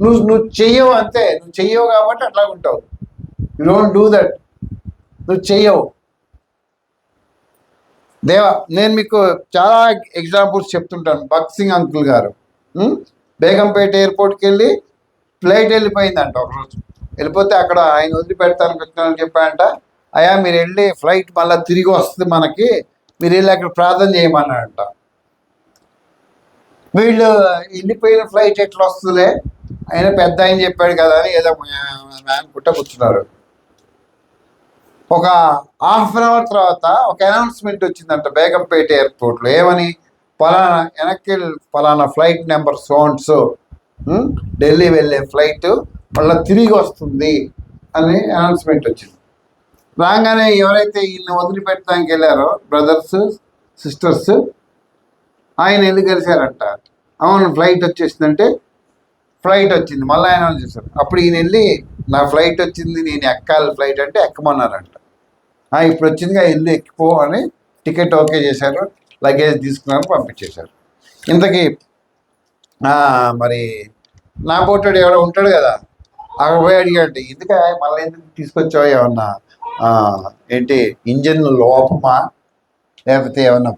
నువ్వు చెయ్యవు, అంతే. నువ్వు చెయ్యవు కాబట్టి అట్లా ఉంటావు. You don't do that. నువ్వు చెయ్యవు. దేవా, నేను మీకు చాలా ఎగ్జాంపుల్స్ చెప్తుంటాను. భగత్ సింగ్ అంకుల్ గారు బేగంపేట ఎయిర్పోర్ట్కి వెళ్ళి ఫ్లైట్ వెళ్ళిపోయిందంట. ఒకరోజు వెళ్ళిపోతే అక్కడ ఆయన వదిలిపెడతానికి వచ్చిన చెప్పాడంట, అయ్యా మీరు వెళ్ళి ఫ్లైట్ మళ్ళీ తిరిగి వస్తుంది మనకి, మీరు వెళ్ళి అక్కడ ప్రార్థన చేయమన్నాడంట. వీళ్ళు వెళ్ళిపోయిన ఫ్లైట్ ఎట్లా వస్తుందిలే, ఆయన పెద్ద ఆయన చెప్పాడు కదా అని ఏదో కుట్ట కూర్చున్నారు. ఒక హాఫ్ అన్ అవర్ తర్వాత ఒక అనౌన్స్మెంట్ వచ్చిందంట బేగంపేట ఎయిర్పోర్ట్లో. ఏమని? పలానా వెనక్కి పలానా ఫ్లైట్ నెంబర్ సో ఢిల్లీ వెళ్ళే ఫ్లైట్ మళ్ళీ తిరిగి వస్తుంది అని అనౌన్స్మెంట్ వచ్చింది. రాగానే ఎవరైతే ఈయన్ని వదిలిపెట్టడానికి వెళ్ళారో బ్రదర్స్ సిస్టర్స్, ఆయన వెళ్ళి కలిశారంట. అవును ఫ్లైట్ వచ్చేసిందంటే, ఫ్లైట్ వచ్చింది మళ్ళీ ఆయన చేశారు. అప్పుడు ఈయన వెళ్ళి నా ఫ్లైట్ వచ్చింది, నేను ఎక్కాలి ఫ్లైట్ అంటే ఎక్కమన్నారంట. ఇప్పుడు వచ్చిందిగా వెళ్ళి ఎక్కిపో అని టికెట్ ఓకే చేశారు, లగేజ్ తీసుకున్నారు, పంపించేశారు. ఇంతకీ మరి నా పోటాడు ఎవరో ఉంటాడు కదా, అక్కడ పోయి అడిగాడు, ఎందుకు మళ్ళీ ఎందుకు తీసుకొచ్చావు, ఏమన్నా ఏంటి ఇంజిన్ లోపమా, లేకపోతే ఏమన్నా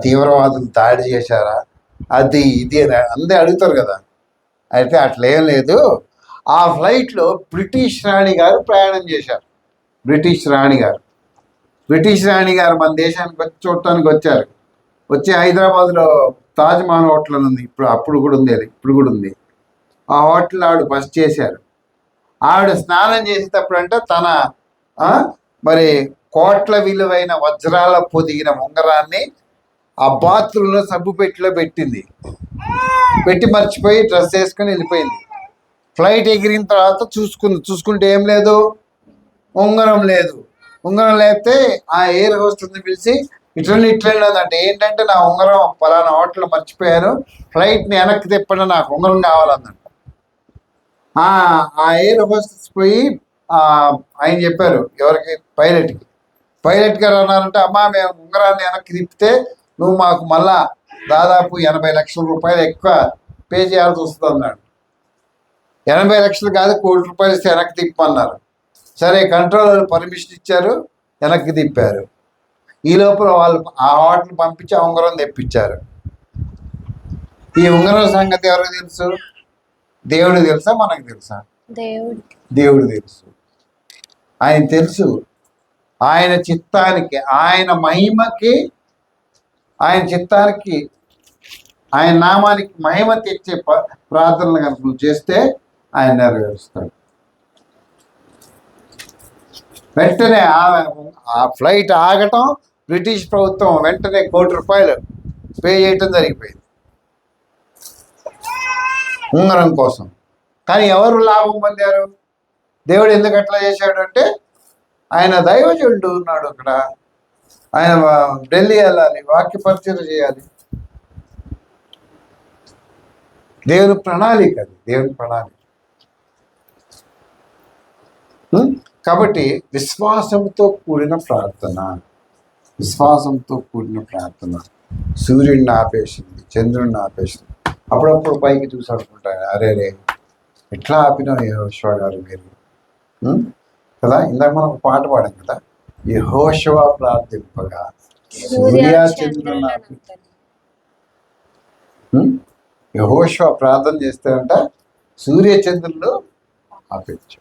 తీవ్రవాదులు దాడి చేశారా, అది ఇది అని అందరూ అడుగుతారు కదా. అయితే అట్లేం లేదు, ఆ ఫ్లైట్లో బ్రిటిష్ రాణి గారు ప్రయాణం చేశారు. బ్రిటిష్ రాణి గారు మన దేశానికి వచ్చి చూడటానికి వచ్చారు. వచ్చి హైదరాబాద్లో తాజ్మహల్ హోటల్ ఉంది, అప్పుడు కూడా ఉంది, అది ఇప్పుడు కూడా ఉంది. ఆ హోటల్ ఆవిడ బస్ చేశారు. ఆవిడ స్నానం చేసేటప్పుడు అంటే తన మరి కోట్ల విలువైన వజ్రాల పొదిగిన ఉంగరాన్ని ఆ బాత్రూంలో సబ్బు పెట్టిలో పెట్టి మర్చిపోయి డ్రెస్ వేసుకొని వెళ్ళిపోయింది. ఫ్లైట్ ఎగిరిన తర్వాత చూసుకుంటే ఏం లేదు, ఉంగరం లేదు. ఉంగరం లేకపోతే ఆ ఎయిర్ హోస్టర్ని పిలిచి ఇట్లా అంటే ఏంటంటే నా ఉంగరం పలానా హోటల్ మర్చిపోయాను, ఫ్లైట్ని వెనక్కి తిప్పండి, నాకు ఉంగరం కావాలన్నట్టు. ఆ ఎయిర్ హోస్టర్స్ పోయి ఆయన చెప్పారు ఎవరికి, పైలట్ గారు అన్నారంటే, అమ్మా మేము ఉంగరాన్ని వెనక్కి తిప్పితే నువ్వు మాకు మళ్ళా దాదాపు 80 లక్షల రూపాయలు ఎక్కువ పే చేయాల్సి వస్తుంది అన్నాడు. 80 లక్షలు కాదు, ₹1 కోటి ఇస్తే వెనక్కి తిప్పమన్నారు. సరే కంట్రోలర్ పర్మిషన్ ఇచ్చారు, వెనక్కి తిప్పారు. ఈ లోపల వాళ్ళు ఆ హోటల్ పంపించి ఆ ఉంగరం తెప్పించారు. ఈ ఉంగరం సంగతి ఎవరికి తెలుసు? దేవుడికి తెలుసా, మనకు తెలుసా? దేవుడు తెలుసు. ఆయన తెలుసు. ఆయన చిత్తానికి, ఆయన మహిమకి, ఆయన చిత్తానికి, ఆయన నామానికి మహిమ తెచ్చే ప్రార్థనలు కనుక నువ్వు చేస్తే ఆయన నెరవేరుస్తాడు. వెంటనే ఆ ఫ్లైట్ ఆగటం, బ్రిటిష్ ప్రభుత్వం వెంటనే ₹1 కోటి పే చేయటం జరిగిపోయింది ఉంగరం కోసం. కానీ ఎవరు లాభం పొందారు? దేవుడు ఎందుకు అట్లా చేశాడు అంటే, ఆయన దైవజనుడు ఉన్నాడు అక్కడ, ఆయన ఢిల్లీ వెళ్ళాలి, వాక్య పరిచయం చేయాలి. దేవుని ప్రణాళిక అది, దేవుని ప్రణాళిక. కాబట్టి విశ్వాసంతో కూడిన ప్రార్థన. సూర్యుడిని ఆపేసింది, చంద్రుడిని ఆపేసింది. అప్పుడప్పుడు పైకి చూసి అనుకుంటాను, అరే ఎట్లా ఆపినావు యెహోషువ గారు మీరు కదా. ఇందాక మనం పాట పాడాం కదా, యెహోషువ ప్రార్థింపగా సూర్యచంద్రులను ఆపి. యెహోషువ ప్రార్థన చేస్తారంట, సూర్యచంద్రులు ఆపేచ్చు.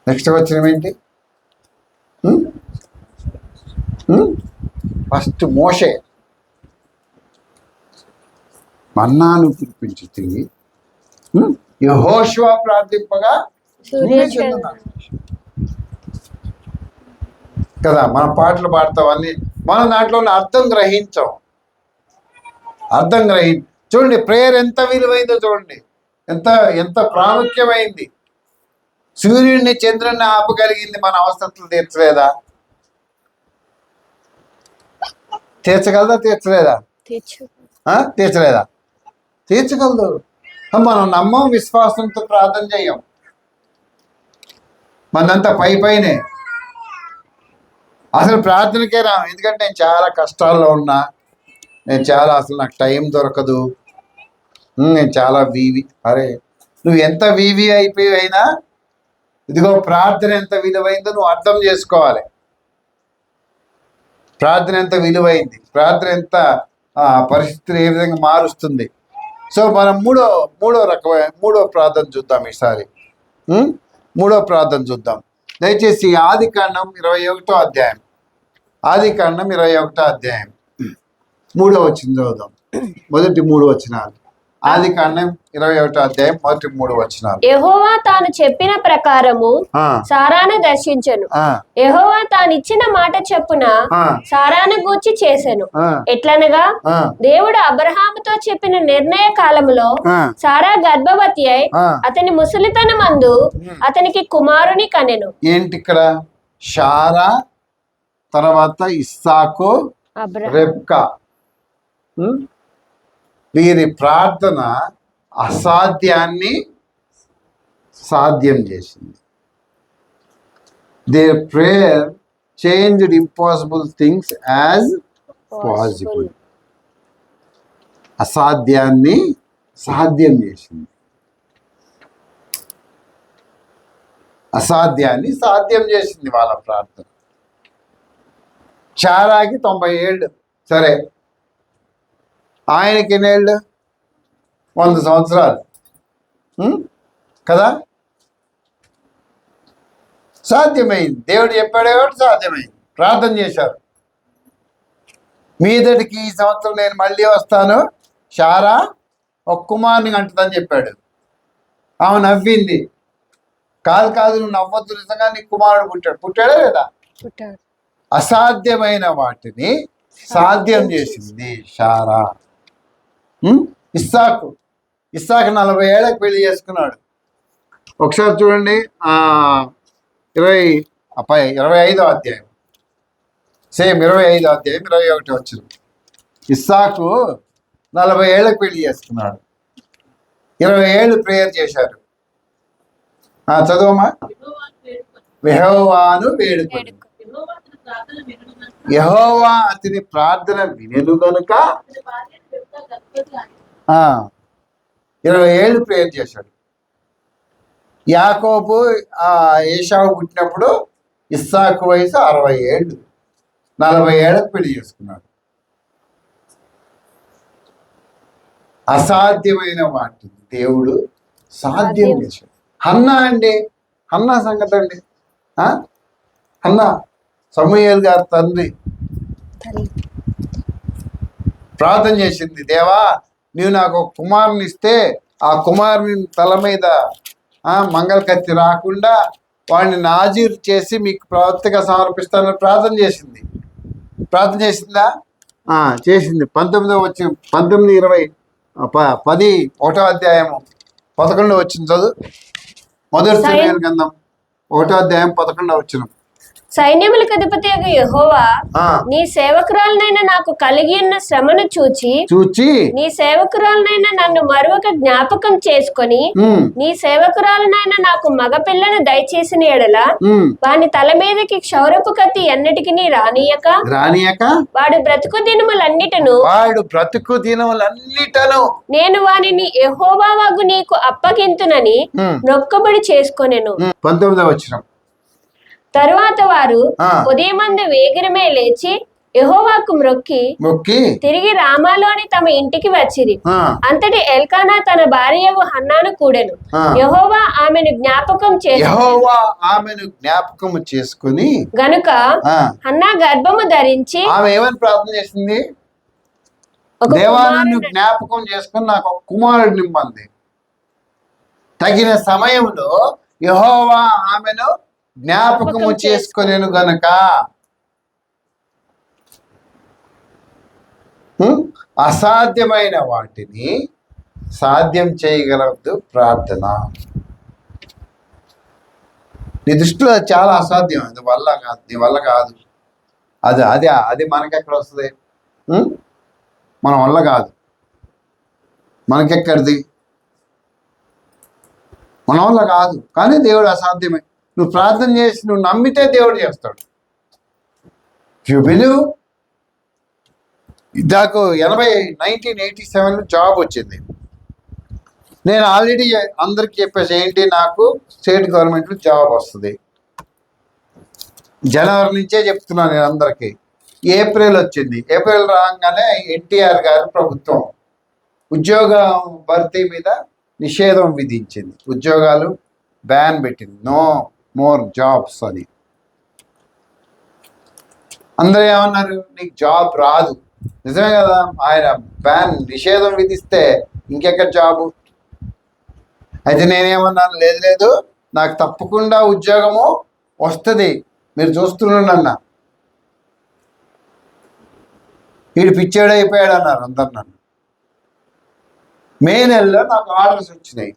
నెక్స్ట్ వచ్చిన ఏంటి? ఫస్ట్ మోషే మన్నాను కురిపించి యెహోషువ ప్రార్థింపగా కదా. మన పాటలు పాడతాం అన్ని, మన దాంట్లో అర్థం గ్రహించాం. చూడండి ప్రేయర్ ఎంత విలువైందో చూడండి, ఎంత ప్రాముఖ్యమైంది. సూర్యుడిని చంద్రుడిని ఆపగలిగింది మన అవసరతలు తీర్చలేదా? తీర్చగలదా? తీర్చగలదు. మనం నమ్మం, విశ్వాసంతో ప్రార్థన చేయం. మనంతా పైనే అసలు ప్రార్థనకే రాం. ఎందుకంటే నేను చాలా కష్టాల్లో ఉన్నా, అసలు నాకు టైం దొరకదు, నేను చాలా అరే నువ్వు ఎంత అయిపోయినా ఇదిగో ప్రార్థన ఎంత విలువైందో నువ్వు అర్థం చేసుకోవాలి. ప్రార్థన ఎంత విలువైంది, ప్రార్థన ఎంత పరిస్థితిని ఏ విధంగా మారుస్తుంది. సో మనం మూడో ప్రార్థన చూద్దాం ఈసారి. మూడో ప్రార్థన చూద్దాం. దయచేసి ఆదికాండం 21వ అధ్యాయం, 3వ వచనం చదువుదాం. మొదటి 3 వచనాలు ఆది కాండం 21వ అధ్యాయం 1-3 వచనాలు. యెహోవా తాను చెప్పిన ప్రకారము సారాను దర్శించెను. యెహోవా తానిచ్చిన మాట చొప్పున సారాను గూర్చి చేసెను. ఎట్లనగా దేవుడు అబ్రహాముతో చెప్పిన నిర్ణయ కాలములో సారా గర్భవతి అయి అతని ముసలితనమందు అతనికి కుమారుని కనెను. ఏంటి ఇక్కడ? శారా, తర్వాత ఇస్సాకు, రెబ్కా. వీరి ప్రార్థన అసాధ్యాన్ని సాధ్యం చేసింది. Their prayer changed impossible things as possible. అసాధ్యాన్ని సాధ్యం చేసింది. అసాధ్యాన్ని సాధ్యం చేసింది వాళ్ళ ప్రార్థన. చారాకి 90 ఏళ్ళు. సరే, ఆయనకి ఎన్నేళ్ళు? 100 సంవత్సరాలు కదా. సాధ్యమైంది. దేవుడు చెప్పాడు కాబట్టి సాధ్యమైంది. ప్రార్థన చేశారు. మీదటికి ఈ సంవత్సరం నేను మళ్ళీ వస్తాను, శారా ఒక కుమారుని అంటుందని చెప్పాడు. ఆమె నవ్వింది. కాదు నువ్వు నవ్వద్దు, నిజంగా నీ కుమారుడు పుట్టాడా లేదా? అసాధ్యమైన వాటిని సాధ్యం చేసింది శారా. ఇస్సాకు 40 ఏళ్ళకి పెళ్లి చేసుకున్నాడు. ఒకసారి చూడండి, 25వ అధ్యాయం, సేమ్ 25వ అధ్యాయం 21 వచ్చింది. ఇస్సాకు 40 ఏళ్ళకి పెళ్లి చేసుకున్నాడు. 20 ఏళ్ళు ప్రేయర్ చేశారు. చదవమ్మా. యెహోవాను వేడుకొని, యెహోవా అతని ప్రార్థన వినెను గనుక 20 ఏళ్ళు ప్రేయర్ చేశాడు. యాకోబు ఏశావు పుట్టినప్పుడు ఇస్సాకు వయసు 60 ఏళ్ళు. 40 ఏళ్ళకు పెళ్లి చేసుకున్నాడు. అసాధ్యమైన వాటిని దేవుడు సాధ్యం చేశాడు. హన్నా సంగతి అండి. హన్నా సమూయేలు గారి తండ్రి ప్రార్థన చేసింది, దేవా నీవు నాకు ఒక కుమారుని ఇస్తే ఆ కుమారుని తల మీద మంగళ కత్తి రాకుండా వాడిని నాజీరు చేసి మీకు ప్రవక్తగా సమర్పిస్తానని ప్రార్థన చేసింది. ప్రార్థన చేసిందా? చేసింది. 11వ అధ్యాయము 11 వచ్చిన చదువు. మొదటి సమూయేలు గ్రంథం 1వ అధ్యాయం 11 వచ్చిన. సైన్యములకు అధిపతి యెహోవా నీ సేవకురాలనైనా నాకు కలిగి ఉన్న శ్రమను చూచి నీ సేవకురాలనైనా నన్ను మరొక జ్ఞాపకం చేసుకొని నీ సేవకురాలనైనా నాకు మగ పిల్లను దయచేసిన ఎడల వాని తల మీదకి క్షౌరపు కత్తి ఎన్నటికి రానియక వాడు బ్రతుకు దినములన్నిటను నేను వానిని యెహోవా వగు నీకు అప్పగింతునని నొక్కబడి చేసుకొనెను. 19వ వచనం. తరువాత వారు ఉదయమందు వేగిరమే లేచి యెహోవాకు మొక్కి తిరిగి రామాలోని తమ ఇంటికి వచ్చిరి. అంతటి ఎల్కానా తన భార్యకు హన్నాను కూడెను. యెహోవా ఆమెను జ్ఞాపకము చేసుకుని గనుక హన్నా గర్భము ధరించి ఆమె ఏమని ప్రార్థన చేసింది? దేవాలను జ్ఞాపకం చేసుకుని నాకు ఒక కుమారుడు నిమ్మంది. తగిన సమయంలో యెహోవా ఆమెను జ్ఞాపకము చేసుకొనేను గనక. అసాధ్యమైన వాటిని సాధ్యం చేయగలదు ప్రార్థన. నీ దృష్టిలో చాలా అసాధ్యం, అది నీ వల్ల కాదు. అది మనకెక్కడ వస్తుంది? మన వల్ల కాదు. మనకెక్కడిది? మన వల్ల కాదు. కానీ దేవుడు అసాధ్యమే. నువ్వు ప్రార్థన చేసి నువ్వు నమ్మితే దేవుడు చేస్తాడు. You believe. నాకు 1987 జాబ్ వచ్చింది. నేను ఆల్రెడీ అందరికి చెప్పేసి ఏంటి, నాకు స్టేట్ గవర్నమెంట్లో జాబ్ వస్తుంది. జనవరి నుంచే చెప్తున్నాను నేను అందరికీ. ఏప్రిల్ వచ్చింది. ఏప్రిల్ రాగానే ఎన్టీఆర్ గారు ప్రభుత్వం ఉద్యోగ భర్తీ మీద నిషేధం విధించింది. ఉద్యోగాలు బ్యాన్ పెట్టింది. నో మోర్ జాబ్స్ అని. అందరూ ఏమన్నారు? నీకు జాబ్ రాదు. నిజమే కదా. ఆయన నిషేధం విధిస్తే ఇంకెక్కడ జాబు? అయితే నేనేమన్నాను, లేదు లేదు నాకు తప్పకుండా ఉద్యోగము వస్తుంది, మీరు చూస్తున్నాను అన్న. వీడు పిచ్చాడు అయిపోయాడు అన్నారు అందరు నన్ను. మే నెలలో నాకు ఆర్డర్స్ వచ్చినాయి.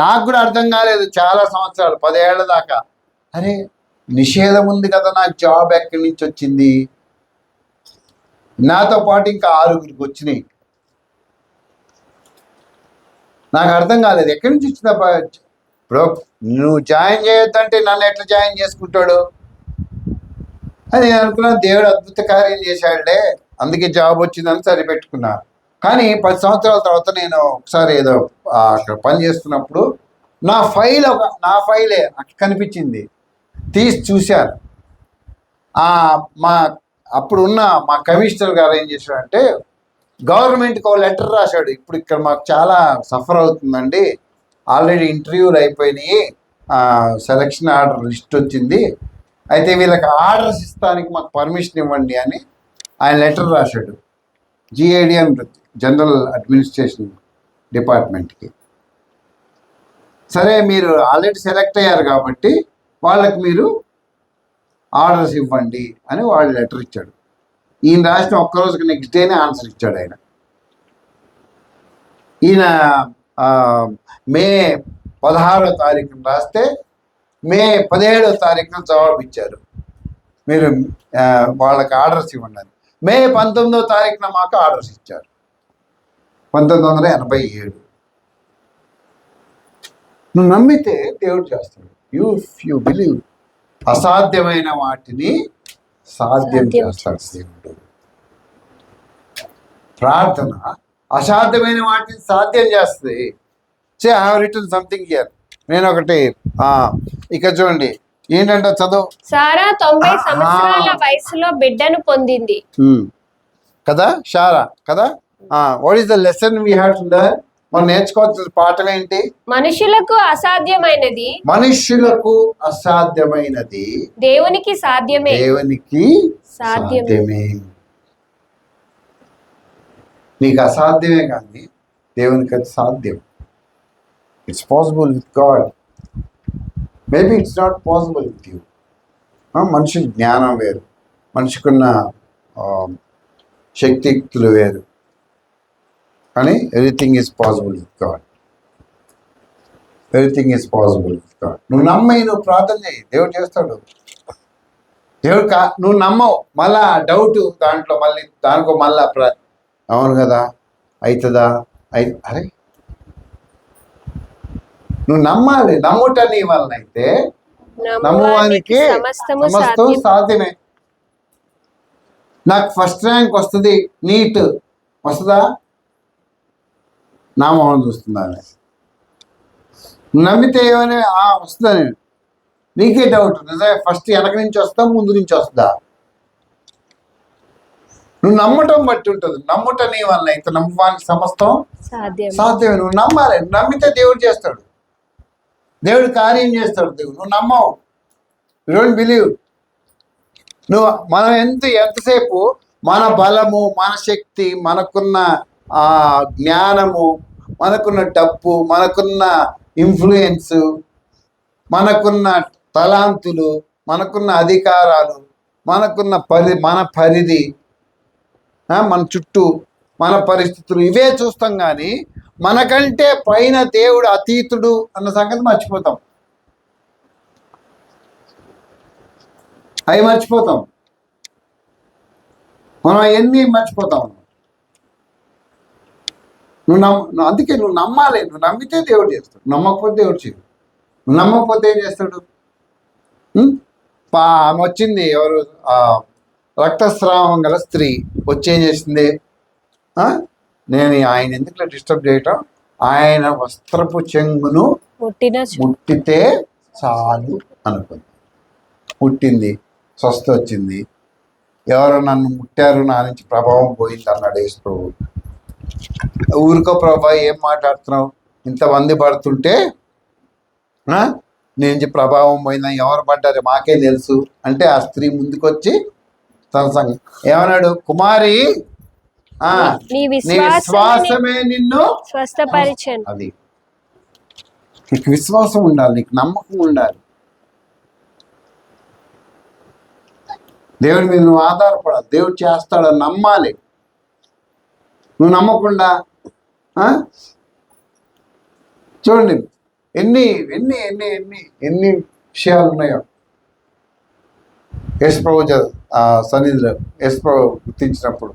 నాకు కూడా అర్థం కాలేదు చాలా సంవత్సరాలు, 10 ఏళ్ల దాకా. అరే నిషేధం ఉంది కదా, నాకు జాబ్ ఎక్కడి నుంచి వచ్చింది? నాతో పాటు ఇంకా 6గురికి వచ్చినాయి. నాకు అర్థం కాలేదు ఎక్కడి నుంచి వచ్చిందబ్బా. ఇప్పుడు నువ్వు జాయిన్ చేయొద్దంటే నన్ను ఎట్లా జాయిన్ చేసుకుంటాడు అని నేను అనుకున్నాను. దేవుడు అద్భుత కార్యం చేశాడులే, అందుకే జాబ్ వచ్చిందని సరిపెట్టుకున్నా. కానీ 10 సంవత్సరాల తర్వాత నేను ఒకసారి ఏదో అక్కడ పని చేస్తున్నప్పుడు నా ఫైలే అక్కడ కనిపించింది. తీసి చూశాను. అప్పుడున్న మా కమిషనర్ గారు ఏం చేశాడంటే, గవర్నమెంట్కి ఒక లెటర్ రాశాడు. ఇప్పుడు ఇక్కడ మాకు చాలా సఫర్ అవుతుందండి, ఆల్రెడీ ఇంటర్వ్యూలు అయిపోయినాయి, సెలక్షన్ ఆర్డర్ లిస్ట్ వచ్చింది, అయితే వీళ్ళకి ఆర్డర్స్ ఇస్తానికి మాకు పర్మిషన్ ఇవ్వండి అని ఆయన లెటర్ రాశాడు GADM జనరల్ అడ్మినిస్ట్రేషన్ డిపార్ట్మెంట్కి. సరే మీరు ఆల్రెడీ సెలెక్ట్ అయ్యారు కాబట్టి వాళ్ళకి మీరు ఆర్డర్స్ ఇవ్వండి అని వాళ్ళు లెటర్ ఇచ్చాడు. ఈయన రాసిన ఒక్కరోజుకి నెక్స్ట్ డేనే ఆన్సర్ ఇచ్చాడు ఆయన. ఈయన మే 16వ తారీఖున రాస్తే మే 17వ తారీఖున జవాబు ఇచ్చారు, మీరు వాళ్ళకి ఆర్డర్స్ ఇవ్వండి అని. మే 19వ తారీఖున మాకు ఆర్డర్స్ ఇచ్చారు, 1987. నువ్వు నమ్మితే దేవుడు చేస్తాడు. యూ బిలీవ్, అసాధ్యమైన వాటిని సాధ్యం చేస్తాడు దేవుడు. ప్రార్థన అసాధ్యమైన వాటిని సాధ్యం చేస్తుంది. I have written something here. నేను ఒకటి ఇక్కడ చూడండి, ఏంటంటే చదువు. సారా 90 సంవత్సరాల వయసులో బిడ్డను పొందింది కదా, షారా కదా. What is the lesson we have to learn? మనం నేర్చుకోవాల్సిన పాఠం ఏంటి? మనుషులకు అసాధ్యమైనది దేవునికి సాధ్యమే. నీకు అసాధ్యమే కానీ దేవునికి అది సాధ్యం. It's possible with God, maybe it's not possible with you. మనిషి జ్ఞానం వేరు, మనిషికున్న శక్తియుక్తులు వేరు, కానీ everything is possible with God. నువ్వు నమ్మయి, నువ్వు ప్రార్థన చేయి, దేవుడు చేస్తాడు. నువ్వు నమ్మవు, మళ్ళా డౌట్ దాంట్లో, దానికో మళ్ళా అవును కదా అవుతుందా, అరే నువ్వు నమ్మాలి. నమ్ముట నీ వలన అయితే నమ్మువానికి సమస్తం సాధ్యమే. నాకు ఫస్ట్ ర్యాంక్ వస్తుంది, నీట్ వస్తుందా? నా మొహం చూస్తుందా? నమ్మితే ఏమని వస్తుందని నీకే డౌట్. నిజమే, ఫస్ట్ వెనక నుంచి వస్తా ముందు నుంచి వస్తుందా? నువ్వు నమ్మటం బట్టి ఉంటుంది. నమ్ముట నీ వల్ల అయితే నమ్మవానికి సమస్తం సాధ్యమే. నువ్వు నమ్మాలి, నమ్మితే దేవుడు చేస్తాడు, దేవుడు కార్యం చేస్తాడు. నువ్వు నమ్మవు, యు డోంట్ బిలీవ్. మనం ఎంతసేపు మన బలము, మన శక్తి, మనకున్న జ్ఞానము, మనకున్న డబ్బు, మనకున్న ఇన్ఫ్లుయెన్స్, మనకున్న తలాంతులు, మనకున్న అధికారాలు, మనకున్న మన పరిధి, మన చుట్టూ మన పరిస్థితులు, ఇవే చూస్తాం. కానీ మనకంటే పైన దేవుడు అతీతుడు అన్న సంగతి మర్చిపోతాం. అవి మర్చిపోతాం, మనం అవన్నీ మర్చిపోతాం. అందుకే నువ్వు నమ్మాలి. నువ్వు నమ్మితే దేవుడు చేస్తాడు, నమ్మకపోతే దేవుడు చేయడు. నువ్వు నమ్మకపోతే ఏం చేస్తాడు? ఆమె వచ్చింది, ఎవరు రక్తస్రావం గల స్త్రీ వచ్చేం చేసింది? నేను ఆయన ఎందుకు డిస్టర్బ్ చేయటం, ఆయన వస్త్రపు చెంగును ముట్టితే చాలు అనుకుంది. ముట్టింది, స్వస్థ వచ్చింది. ఎవరు నన్ను ముట్టారు, నా నుంచి ప్రభావం పోయింది అన్నాడు యేసు ప్రభు. ఊరికో ప్రభా ఏం మాట్లాడుతున్నావు, ఇంతమంది పడుతుంటే నేను ప్రభావం పోయిందని ఎవరు పడ్డారు మాకే తెలుసు అంటే ఆ స్త్రీ ముందుకొచ్చి తన సంగతి ఏమన్నాడు? కుమారి నీ నీ విశ్వాసమే నిన్ను స్వస్థపరిచెను. అది నీకు విశ్వాసం ఉండాలి, నీకు నమ్మకం ఉండాలి. దేవుడి మీద నువ్వు ఆధారపడాలి, దేవుడు చేస్తాడని నమ్మాలి. నువ్వు నమ్మకుండా చూడండి ఎన్ని ఎన్ని ఎన్ని ఎన్ని ఎన్ని విషయాలు ఉన్నాయో యేసు ప్రభు సన్నిధిలో యేసు ప్రభు గుర్తించినప్పుడు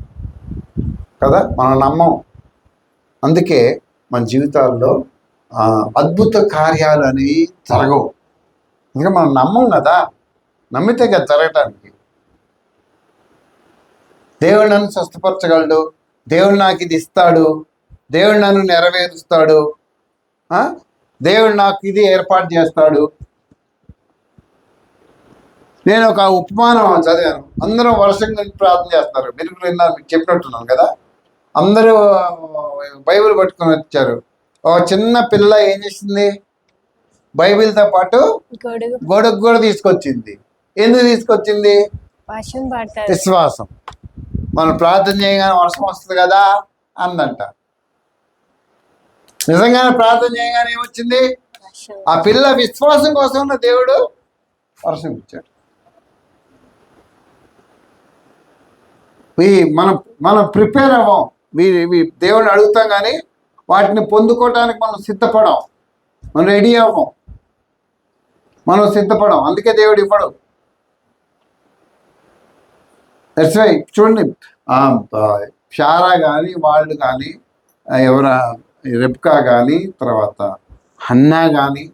కదా మనం నమ్మం. అందుకే మన జీవితాల్లో అద్భుత కార్యాలు అనేవి జరగవు. ఇంకా మనం నమ్మం కదా, నమ్మితే కదా జరగటానికి. దేవుడు నన్ను స్వస్థపరచగలడు, దేవుడు నాకు ఇది ఇస్తాడు, దేవుడు నన్ను నెరవేరుస్తాడు, దేవుడు నాకు ఇది ఏర్పాటు చేస్తాడు. నేను ఒక ఉపమానం చదివాను. అందరూ వర్షం గురించి ప్రార్థన చేస్తున్నారు. మీరు మీకు చెప్పినట్టున్నాను కదా. అందరూ బైబిల్ పట్టుకొని వచ్చారు. ఒక చిన్న పిల్ల ఏం చేసింది? బైబిల్తో పాటు గొడుగు కూడా తీసుకొచ్చింది. ఎందుకు తీసుకొచ్చింది? విశ్వాసం. మనం ప్రార్థన చేయగానే వర్షం వస్తుంది కదా అందంట. నిజంగానే ప్రార్థన చేయగానే ఏమొచ్చింది? ఆ పిల్ల విశ్వాసం కోసం దేవుడు వర్షం ఇచ్చాడు. మనం ప్రిపేర్ అవ్వం. దేవుడిని అడుగుతాం కానీ వాటిని పొందుకోవటానికి మనం సిద్ధపడం, మనం రెడీ అవ్వం, మనం సిద్ధపడం. అందుకే దేవుడు ఇవ్వడు. దట్స్ వై చూడండి, షారా కానీ వాళ్ళు కానీ ఎవరా రెబ్కా కానీ తర్వాత హన్నా కానీ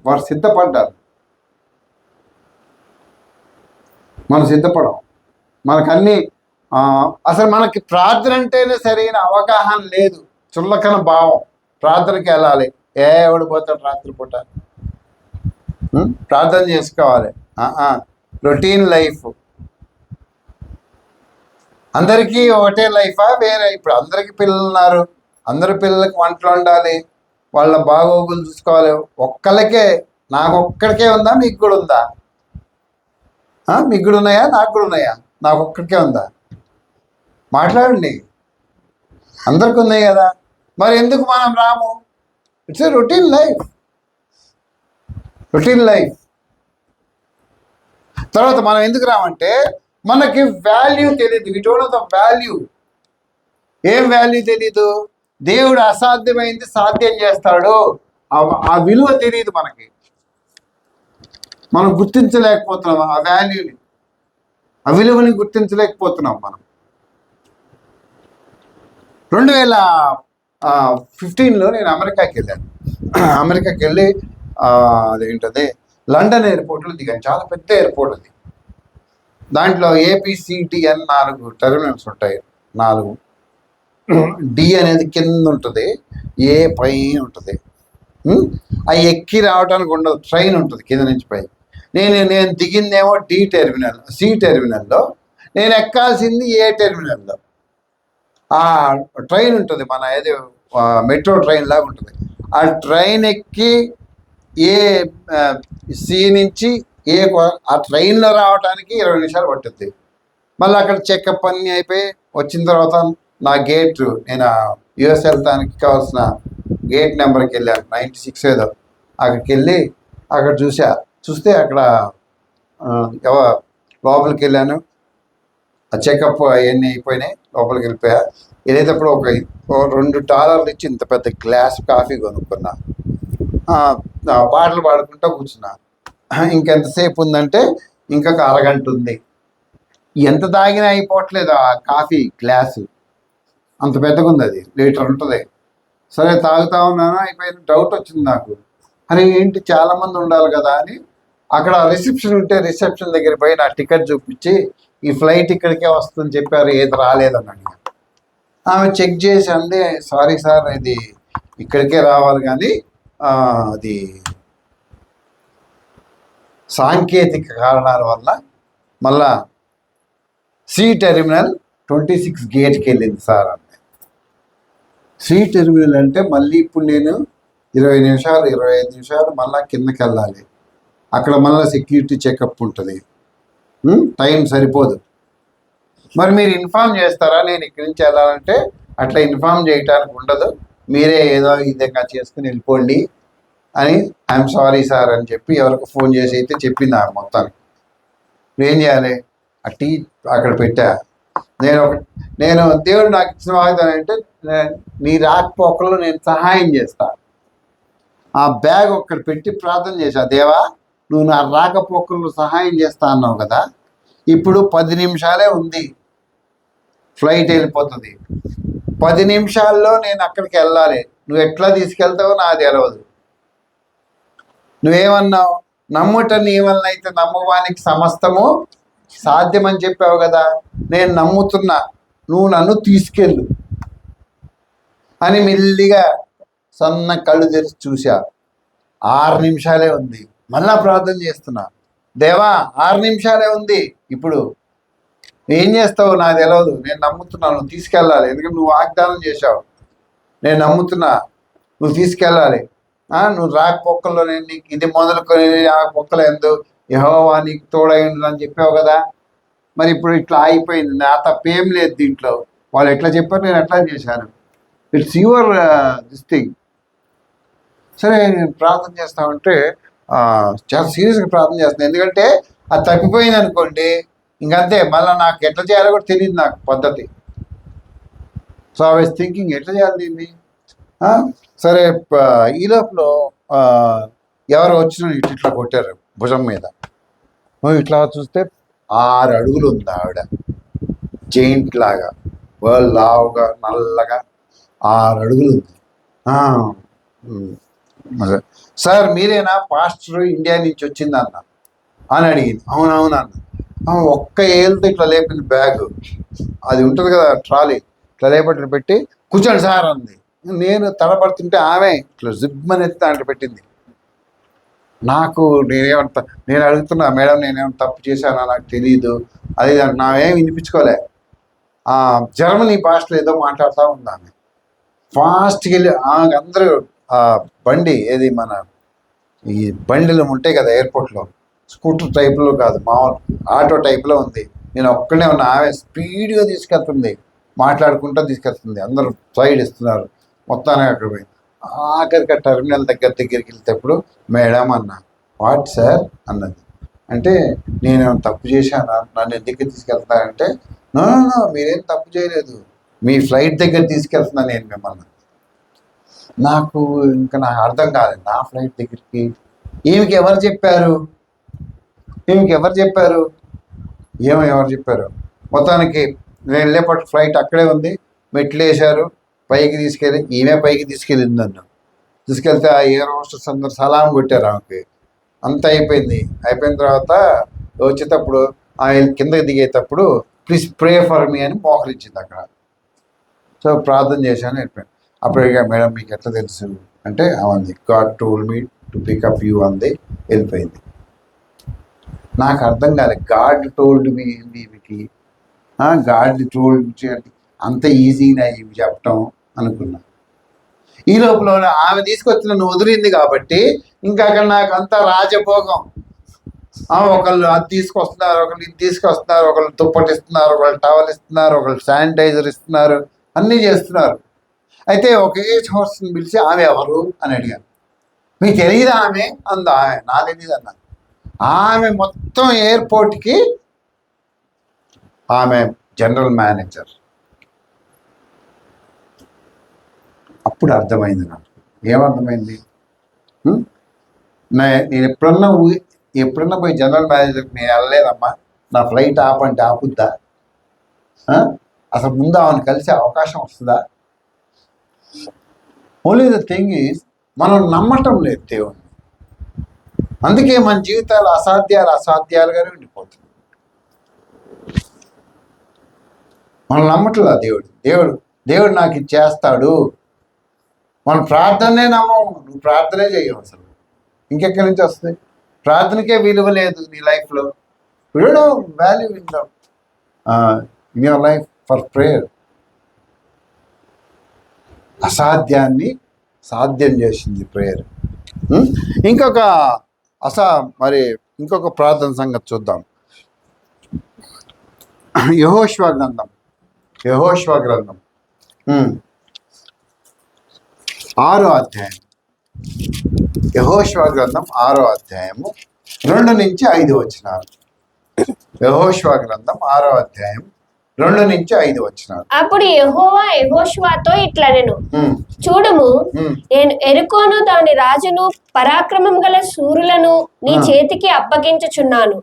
వారు సిద్ధపడ్డారు. మనం సిద్ధపడం. మనకన్నీ అసలు మనకి ప్రార్థన అంటేనే సరైన అవగాహన లేదు. చుల్లకన భావం. ప్రార్థనకి వెళ్ళాలి, ఎవడు పోతాడు రాత్రి పూట ప్రార్థన చేసుకోవాలి. Routine life. అందరికీ ఒకటే లైఫా వేరే? ఇప్పుడు అందరికీ పిల్లలు ఉన్నారు, అందరి పిల్లలకి వంటలు వండాలి, వాళ్ళ బాగోగులు చూసుకోవాలి. ఒక్కళ్ళకే, నాకు ఒక్కడికే ఉందా? మీకు కూడా ఉందా? మీకు కూడా ఉన్నాయా? నాకు కూడా ఉన్నాయా? నాకు ఒక్కడికే ఉందా? మాట్లాడండి. అందరికి ఉన్నాయి కదా, మరి ఎందుకు మనం రాము? It's a routine life. Routine life. తర్వాత మనం ఎందుకు రామంటే మనకి వాల్యూ తెలియదు. We don't know the value. ఏం వాల్యూ తెలీదు? దేవుడు అసాధ్యమైంది సాధ్యం చేస్తాడు. ఆ విలువ తెలియదు మనకి. మనం గుర్తించలేకపోతున్నాం ఆ వాల్యూని, ఆ విలువని గుర్తించలేకపోతున్నాం మనం. 2015లో నేను అమెరికాకి వెళ్ళాను. అమెరికాకి వెళ్ళి అదేంటది లండన్ ఎయిర్పోర్ట్లో దిగాను. చాలా పెద్ద ఎయిర్పోర్ట్ అది. దాంట్లో APCTN 4 టెర్మినల్స్ ఉంటాయి. 4. D అనేది కింద ఉంటుంది, A పైన ఉంటుంది. అవి ఎక్కి రావడానికి ఉండదు, ట్రైన్ ఉంటుంది కింద నుంచి పై. నేను దిగిందేమో D టెర్మినల్, C టెర్మినల్లో. నేను ఎక్కాల్సింది A టెర్మినల్లో. ఆ ట్రైన్ ఉంటుంది, మన ఏదో మెట్రో ట్రైన్ లాగా ఉంటుంది. ఆ ట్రైన్ ఎక్కి C నుంచి ఆ ట్రైన్లో రావడానికి 20 నిమిషాలు పట్టుద్ది. మళ్ళీ అక్కడ చెకప్ అన్నీ అయిపోయి వచ్చిన తర్వాత నా గేట్, నేను US వెళ్తానికి కావాల్సిన గేట్ నెంబర్కి వెళ్ళాను, 96 ఏదో. అక్కడికి వెళ్ళి అక్కడ చూస్తే అక్కడ లోపలికి వెళ్ళాను. ఆ చెకప్ అవన్నీ అయిపోయినాయి, లోపలికి వెళ్ళిపోయా. వెళ్ళేటప్పుడు ఒక $2 ఇచ్చి ఇంత పెద్ద గ్లాస్ కాఫీ కొనుక్కున్నా. పాటలు పాడుకుంటూ కూర్చున్నా. ఇంకెంతసేపు ఉందంటే ఇంకొక అరగంట ఉంది. ఎంత తాగినా అయిపోవట్లేదు ఆ కాఫీ గ్లాసు, అంత పెద్దగా ఉంది, అది 1 లీటర్ ఉంటుంది. సరే తాగుతా ఉన్నాను, అయిపోయిన డౌట్ వచ్చింది నాకు. అరే ఏంటి చాలామంది ఉండాలి కదా అని అక్కడ రిసెప్షన్ ఉంటే రిసెప్షన్ దగ్గర పోయి నా టికెట్ చూపించి ఈ ఫ్లైట్ ఇక్కడికే వస్తుందని చెప్పారు, ఏది రాలేదన్నాడు. ఆమె చెక్ చేసి అందే, సారీ సార్ ఇది ఇక్కడికే రావాలి కానీ అది సాంకేతిక కారణాల వల్ల మళ్ళా C టెర్మినల్ 26 గేట్కి వెళ్ళింది సార్ అంటే. C టెర్మినల్ అంటే మళ్ళీ ఇప్పుడు నేను 20 నిమిషాలు 25 నిమిషాలు మళ్ళీ కిందకి వెళ్ళాలి. అక్కడ మళ్ళీ సెక్యూరిటీ చెకప్ ఉంటుంది. టైం సరిపోదు. మరి మీరు ఇన్ఫామ్ చేస్తారా నేను ఇక్కడి నుంచి వెళ్ళాలంటే? అట్లా ఇన్ఫామ్ చేయటానికి ఉండదు. మీరే ఏదో ఇదే చేసుకుని వెళ్ళిపోండి అని ఐఎమ్ సారీ సార్ అని చెప్పి ఎవరికి ఫోన్ చేసి అయితే చెప్పింది ఆ మొత్తానికి. ఏం చేయాలి? ఆ టీ అక్కడ పెట్టా. నేను దేవుడు నాకు ఇచ్చిన వాగ్దానం అంటే నీ రాకపోకల్లో నేను సహాయం చేస్తా. ఆ బ్యాగ్ ఒక్కటి పెట్టి ప్రార్థన చేశా, దేవా నువ్వు నా రాకపోకల్లో సహాయం చేస్తా అన్నావు కదా, ఇప్పుడు 10 నిమిషాలే ఉంది, ఫ్లైట్ వెళ్ళిపోతుంది. 10 నిమిషాల్లో నేను అక్కడికి వెళ్ళాలి. నువ్వు ఎట్లా తీసుకెళ్తావో నాది తెలవదు. నువ్వేమన్నావు? నమ్ముట నీ వలన అయితే నమ్మవానికి సమస్తము సాధ్యమని చెప్పావు కదా. నేను నమ్ముతున్నా, నువ్వు నన్ను తీసుకెళ్ళు అని మెల్లిగా సన్న కళ్ళు తెరిచి చూసా. 6 నిమిషాలే ఉంది. మళ్ళా ప్రార్థన చేస్తున్నా, దేవా 6 నిమిషాలే ఉంది, ఇప్పుడు ఏం చేస్తావు నాకు తెలియదు, నేను నమ్ముతున్నా నువ్వు తీసుకెళ్ళాలి, ఎందుకంటే నువ్వు వాగ్దానం చేశావు, నేను నమ్ముతున్నా నువ్వు తీసుకెళ్ళాలి. నువ్వు రాకపోకల్లో నేను నీకు ఇది మొదలుకొని ఆ పొక్కలు ఎందు యెహోవా నీకు తోడైండు అని చెప్పావు కదా. మరి ఇప్పుడు ఇట్లా అయిపోయింది, నా తప్పేం లేదు దీంట్లో. వాళ్ళు ఎట్లా చెప్పారు, నేను ఎట్లా చేశాను. It's your this thing. సరే నేను ప్రార్థన చేస్తామంటే చాలా సీరియస్గా ప్రార్థన చేస్తాను. ఎందుకంటే అది తప్పిపోయింది అనుకోండి ఇంకంతే, మళ్ళీ నాకు ఎట్లా చేయాలో కూడా తెలియదు నాకు పద్ధతి. సో ఐ వాజ్ థింకింగ్ ఎట్లా చేయాలి దీన్ని. సరే ఈ లోపల ఎవరు వచ్చిన ఇట్లా కొట్టారు భుజం మీద. ఇట్లా చూస్తే 6 అడుగులు ఉంది ఆవిడ, జైంట్ లాగా, లావుగా నల్లగా 6 అడుగులు ఉంది. సార్ మీరేనా పాస్టర్ ఇండియా నుంచి వచ్చిందన్న అని అడిగింది. అవునవును అన్న. ఒక్క ఏళ్ళతో ఇట్లా లేపింది బ్యాగ్, అది ఉంటుంది కదా ట్రాలీ, ఇట్లా లేపట్లు పెట్టి కూర్చోండి సార్ అంది. నేను తడబడుతుంటే ఆమె ఇట్లా జిబ్బని ఎత్తి దాంట్లో పెట్టింది. నాకు నేను అడుగుతున్నా, మేడం నేనేమైనా తప్పు చేశానా నాకు తెలియదు, అది నావేం వినిపించుకోలే. జర్మనీ భాషలో ఏదో మాట్లాడుతూ ఉంది ఆమె. ఫాస్ట్కి వెళ్ళి అందరూ బండి ఏది మన ఈ బండిలు ఉంటాయి కదా ఎయిర్పోర్ట్లో, స్కూటర్ టైప్లో కాదు మామూలు ఆటో టైప్లో ఉంది. నేను ఒక్కడే ఉన్నా, ఆమె స్పీడ్గా తీసుకెళ్తుంది, మాట్లాడుకుంటూ తీసుకెళ్తుంది. అందరూ సైడ్ ఇస్తున్నారు. మొత్తానికి అక్కడ పోయి ఆఖరికి టెర్మినల్ దగ్గరికి వెళ్తేప్పుడు మేడం అన్నా. వాట్ సార్ అన్నది. అంటే నేనేమైనా తప్పు చేశానా, నన్ను ఎందుకు తీసుకెళ్తానంటే నో మీరేం తప్పు చేయలేదు, మీ ఫ్లైట్ దగ్గర తీసుకెళ్తున్నా నేను మిమ్మల్ని. నాకు అర్థం కాలేదు, నా ఫ్లైట్ దగ్గరికి ఈమెకి ఎవరు చెప్పారు, ఎవరు చెప్పారు. మొత్తానికి నేను వెళ్ళేపటి ఫ్లైట్ అక్కడే ఉంది, మెట్లు వేశారు, పైకి తీసుకెళ్ళి ఈమె పైకి తీసుకెళ్ళింది నన్ను. తీసుకెళ్తే ఆ ఎయిర్ హోస్టెస్ అందరు సలాం కొట్టారు ఆమెకి. అంత అయిపోయిన తర్వాత వచ్చేటప్పుడు ఆమె కిందకి దిగేటప్పుడు ప్లీజ్ ప్రే ఫర్ మీ అని మోకరించింది అక్కడ. సో ప్రార్థన చేశాను, వెళ్ళిపోయాను. అప్పుడు మేడం మీకు ఎట్లా తెలుసు అంటే అవంది God told me to pick up you అంది, వెళ్ళిపోయింది. నాకు అర్థం కాలేదు, గాడ్ టోల్డ్ మీ ఏంది మీకు, గాడ్ టోల్డ్ అంత ఈజీగా ఇవి చెప్పటం అనుకున్నా. ఈ లోపల ఆమె తీసుకొచ్చి నన్ను వదిలింది కాబట్టి ఇంకా అక్కడ నాకు అంతా రాజభోగం. ఒకళ్ళు అది తీసుకొస్తున్నారు, ఒకళ్ళు ఇది తీసుకొస్తున్నారు, ఒకళ్ళు దుప్పటి ఇస్తున్నారు, ఒకళ్ళు టవల్ ఇస్తున్నారు, ఒకళ్ళు శానిటైజర్ ఇస్తున్నారు, అన్నీ చేస్తున్నారు. అయితే ఒకే హోస్ట్ని పిలిచి ఆమె ఎవరు అని అడిగాను. మీకు తెలియదా ఆమె అందా. ఆమె నా తెలియదు అన్నా. ఆమె మొత్తం ఎయిర్పోర్ట్కి ఆమె జనరల్ మేనేజర్. అప్పుడు అర్థమైంది నాకు. ఏమర్థమైంది? నేను ఎప్పుడన్నా పోయి జనరల్ మేనేజర్కి నేను వెళ్ళలేదమ్మా, నా ఫ్లైట్ ఆపంటే ఆపుద్దా? అసలు ముందు ఆమెను కలిసే అవకాశం వస్తుందా? ఓన్లీ ద థింగ్ ఈజ్ మనం నమ్మటం లేదు దేవుణ్ణి. అందుకే మన జీవితాలు అసాధ్యాలుగానే ఉండిపోతుంది. మనం నమ్మట్లేదు దేవుడు నాకు ఇది చేస్తాడు. మనం ప్రార్థనే నమ్మము. నువ్వు ప్రార్థనే చేయవు అసలు, ఇంకెక్కడి నుంచి వస్తుంది? ప్రార్థనకే విలువ లేదు నీ లైఫ్లో. Value in your life for prayer. అసాధ్యాన్ని సాధ్యం చేసింది ప్రేయర్. ఇంకొక ప్రార్థన సంగతి చూద్దాం. యెహోషువ గ్రంథం 6వ అధ్యాయం. యెహోషువ గ్రంథం 6వ అధ్యాయము 2-5 వచనాలు. యెహోషువ గ్రంథం 6వ అధ్యాయం 2-5 వచనాలు. అప్పుడు యెహోవా యెహోషువతో ఇట్లనెను, చూడుము, నేను ఎరుకోను దాని రాజును పరాక్రమం గల శూరులను నీ చేతికి అప్పగించుచున్నాను.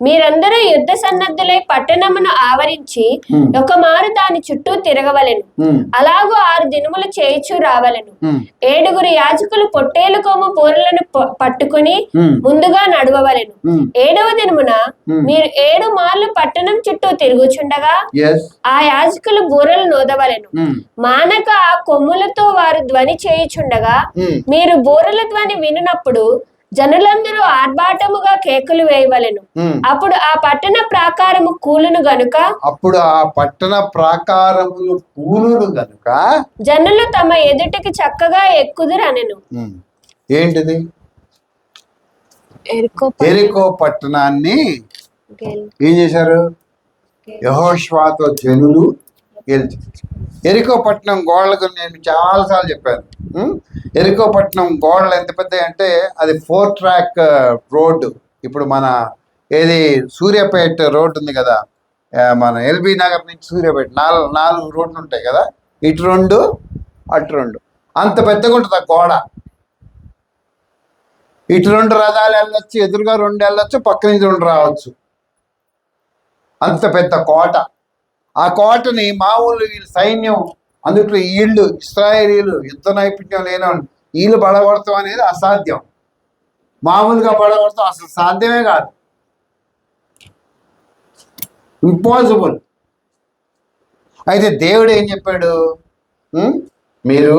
మీరందరూ యుద్ధ సన్నద్ధులై పట్టణమును ఆవరించి ఒక మారు దాని చుట్టూ తిరగవలెను. అలాగూ 6 దినములు చేయిచు రావలెను. 7 యాజకులు పొట్టేలు కొమ్ము బూరలను పట్టుకుని ముందుగా నడవవలెను. 7వ దినమున మీరు 7 మార్లు పట్టణం చుట్టూ తిరుగుచుండగా ఆ యాజకులు బూరలు నోదవలెను. మానక ఆ కొమ్ములతో వారు ధ్వని చేయుచుండగా మీరు బూరల ధ్వని వినునప్పుడు జనులందరూ ఆర్భాటముగా కేకలు వేయవలెను. అప్పుడు ఆ పట్టణ ప్రాకారము కూలును గనుక జనులు తమ ఎదుటికి చక్కగా ఎక్కుదురనెను. ఏంటిది? ఎరికో పట్టణాన్ని ఏం చేశారు? యెహోషువతో జనులు గెలిచి. ఎరికో పట్టణం గోడలకు నేను చాలాసార్లు చెప్పాను. ఎరికో పట్టణం గోడలు ఎంత పెద్ద అంటే అది 4 ట్రాక్ రోడ్డు. ఇప్పుడు మన సూర్యాపేట రోడ్డు ఉంది కదా, మన ఎల్బీ నగర్ నుంచి సూర్యాపేట 4 రోడ్లు ఉంటాయి కదా, ఇటు 2 అటు 2, అంత పెద్దగా ఉంటుంది ఆ గోడ. ఇటు 2 రథాలు వెళ్ళొచ్చు, ఎదురుగా 2 వెళ్ళొచ్చు, పక్క నుంచి 2 రావచ్చు. అంత పెద్ద కోట. ఆ కోటని మామూలు వీళ్ళు సైన్యం, అందుట్లో వీళ్ళు ఇశ్రాయేలీలు యుద్ధ నైపుణ్యం లేని వీళ్ళు పడగొడతాం అనేది అసాధ్యం. మామూలుగా పడగొడతాం అసలు సాధ్యమే కాదు, ఇంపాసిబుల్. అయితే దేవుడు ఏం చెప్పాడు? మీరు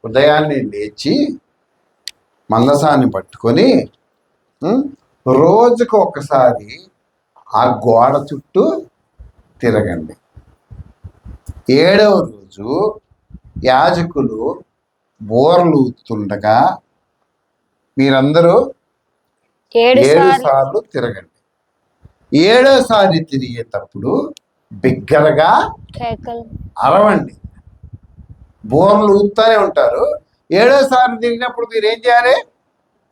ఉదయాన్నే లేచి మందసాన్ని పట్టుకొని రోజుకు ఒకసారి ఆ గోడ చుట్టూ తిరగండి. 7వ రోజు యాజకులు బోర్లు ఊతుండగా మీరందరూ 7 సార్లు తిరగండి. 7వ సారి తిరిగేటప్పుడు బిగ్గరగా అరవండి. బోర్లు ఊతూనే ఉంటారు. 7వ సారి తిరిగినప్పుడు మీరు ఏం చేయాలి?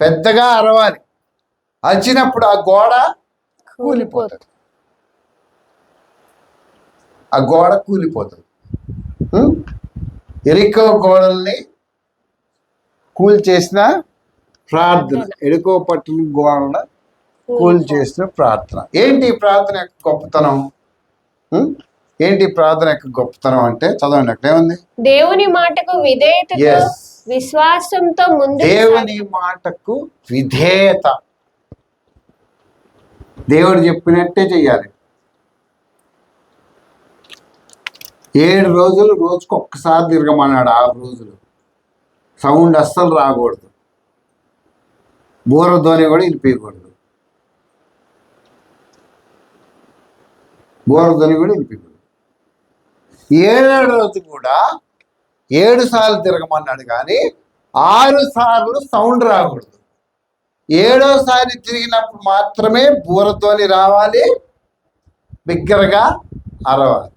పెద్దగా అరవాలి. అరిచినప్పుడు ఆ గోడ కూలిపోతుంది. ఆ గోడ కూలిపోతుంది. ఎరికో గోడల్ని కూల్చేసిన ప్రార్థన, ఎరికో పట్టణ గోడల కూల్చేసిన ప్రార్థన. ఏంటి ప్రార్థన యొక్క గొప్పతనం? ఏంటి ప్రార్థన యొక్క గొప్పతనం అంటే చదవండి, అక్కడ ఏముంది? దేవుని మాటకు విధేయత, విశ్వాసంతో ముందు. దేవుని మాటకు విధేయత, దేవుడు చెప్పినట్టే చెయ్యాలి. 7 రోజులు రోజుకు ఒక్కసారి తిరగమన్నాడు. 6 రోజులు సౌండ్ అస్సలు రాకూడదు, బూరధ్వని కూడా వినిపించకూడదు, బూరధ్వని కూడా వినిపించకూడదు. 7వ రోజు కూడా 7 సార్లు తిరగమన్నాడు, కానీ 6 సార్లు సౌండ్ రాకూడదు. 7వ సారి తిరిగినప్పుడు మాత్రమే బూరధ్వని రావాలి, బిగ్గరగా అరవాలి.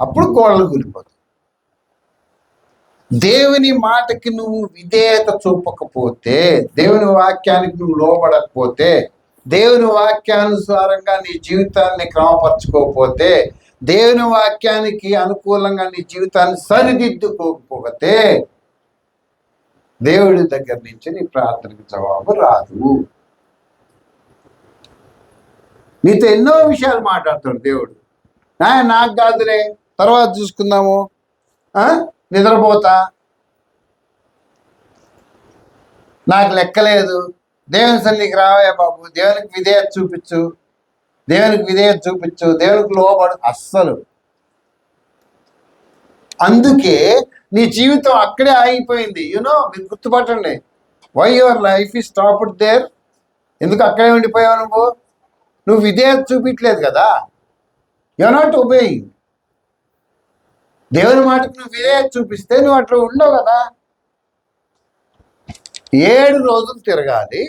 అప్పుడు గోడలు కూలిపోతాయి. దేవుని మాటకి నువ్వు విధేయత చూపకపోతే, దేవుని వాక్యానికి నువ్వు లోబడకపోతే, దేవుని వాక్యానుసారంగా నీ జీవితాన్ని క్రమపరచుకోకపోతే, దేవుని వాక్యానికి అనుకూలంగా నీ జీవితాన్ని సరిదిద్దుకోకపోతే దేవుడి దగ్గర నుంచి నీ ప్రార్థనకి జవాబు రాదు. నీతో ఎన్నో విషయాలు మాట్లాడతాడు దేవుడు. నాకు కాదులే, తర్వాత చూసుకుందాము, నిద్రపోతా, నాకు లెక్కలేదు, దేవుని సన్నిధికి రావే బాబు, దేవునికి విధేయత చూపించు, దేవునికి విధేయత చూపించు, దేవునికి లోబడు. అస్సలు. అందుకే నీ జీవితం అక్కడే ఆగిపోయింది. మీరు గుర్తుపట్టండి, why your life is stopped there. ఎందుకు అక్కడే ఉండిపోయావు? నువ్వు విధేయత చూపించలేదు కదా, యు ఆర్ నాట్ ఒబేయింగ్. దేవుని మాటకు నువ్వు విధేయత చూపిస్తే నువ్వు అట్లా ఉండవు కదా. 7 రోజులు తిరగాలి,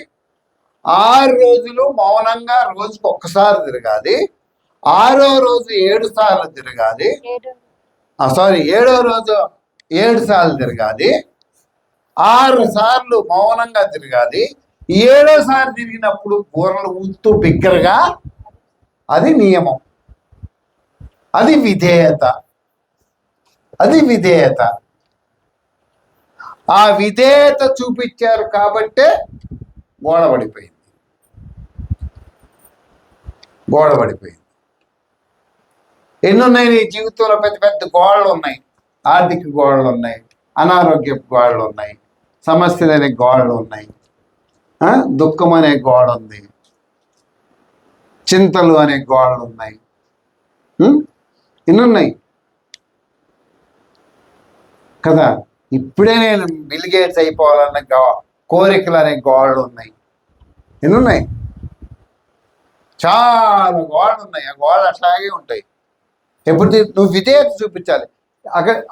6 రోజులు మౌనంగా రోజుకు ఒక్కసారి తిరగాలి, ఆరో రోజు 7 సార్లు తిరగాలి. ఏడో రోజు 7 సార్లు తిరగాలి. 6 సార్లు మౌనంగా తిరగాలి. 7ఓసారి తిరిగినప్పుడు బూరలు ఊతూ బిగ్గరగా, అది నియమం, అది విధేయత, అది విధేయత. ఆ విధేయత చూపించారు కాబట్టే గోడ పడిపోయింది. ఎన్నున్నాయి నీ జీవితంలో? పెద్ద పెద్ద గోడలు ఉన్నాయి. ఆర్థిక గోడలు ఉన్నాయి, అనారోగ్య గోడలు ఉన్నాయి, సమస్యలు అనే గోడలు ఉన్నాయి, దుఃఖం అనే గోడ ఉంది, చింతలు అనే గోడలు ఉన్నాయి. ఎన్నున్నాయి కదా? ఇప్పుడే నేను బిల్ గేట్స్ అయిపోవాలన్న కోరికలు అనే గోడలు ఉన్నాయి. ఎన్నున్నాయి? చాలా గోడలు ఉన్నాయి. ఆ గోడలు అట్లాగే ఉంటాయి. ఎప్పుడు నువ్వు విధేయత చూపించాలి.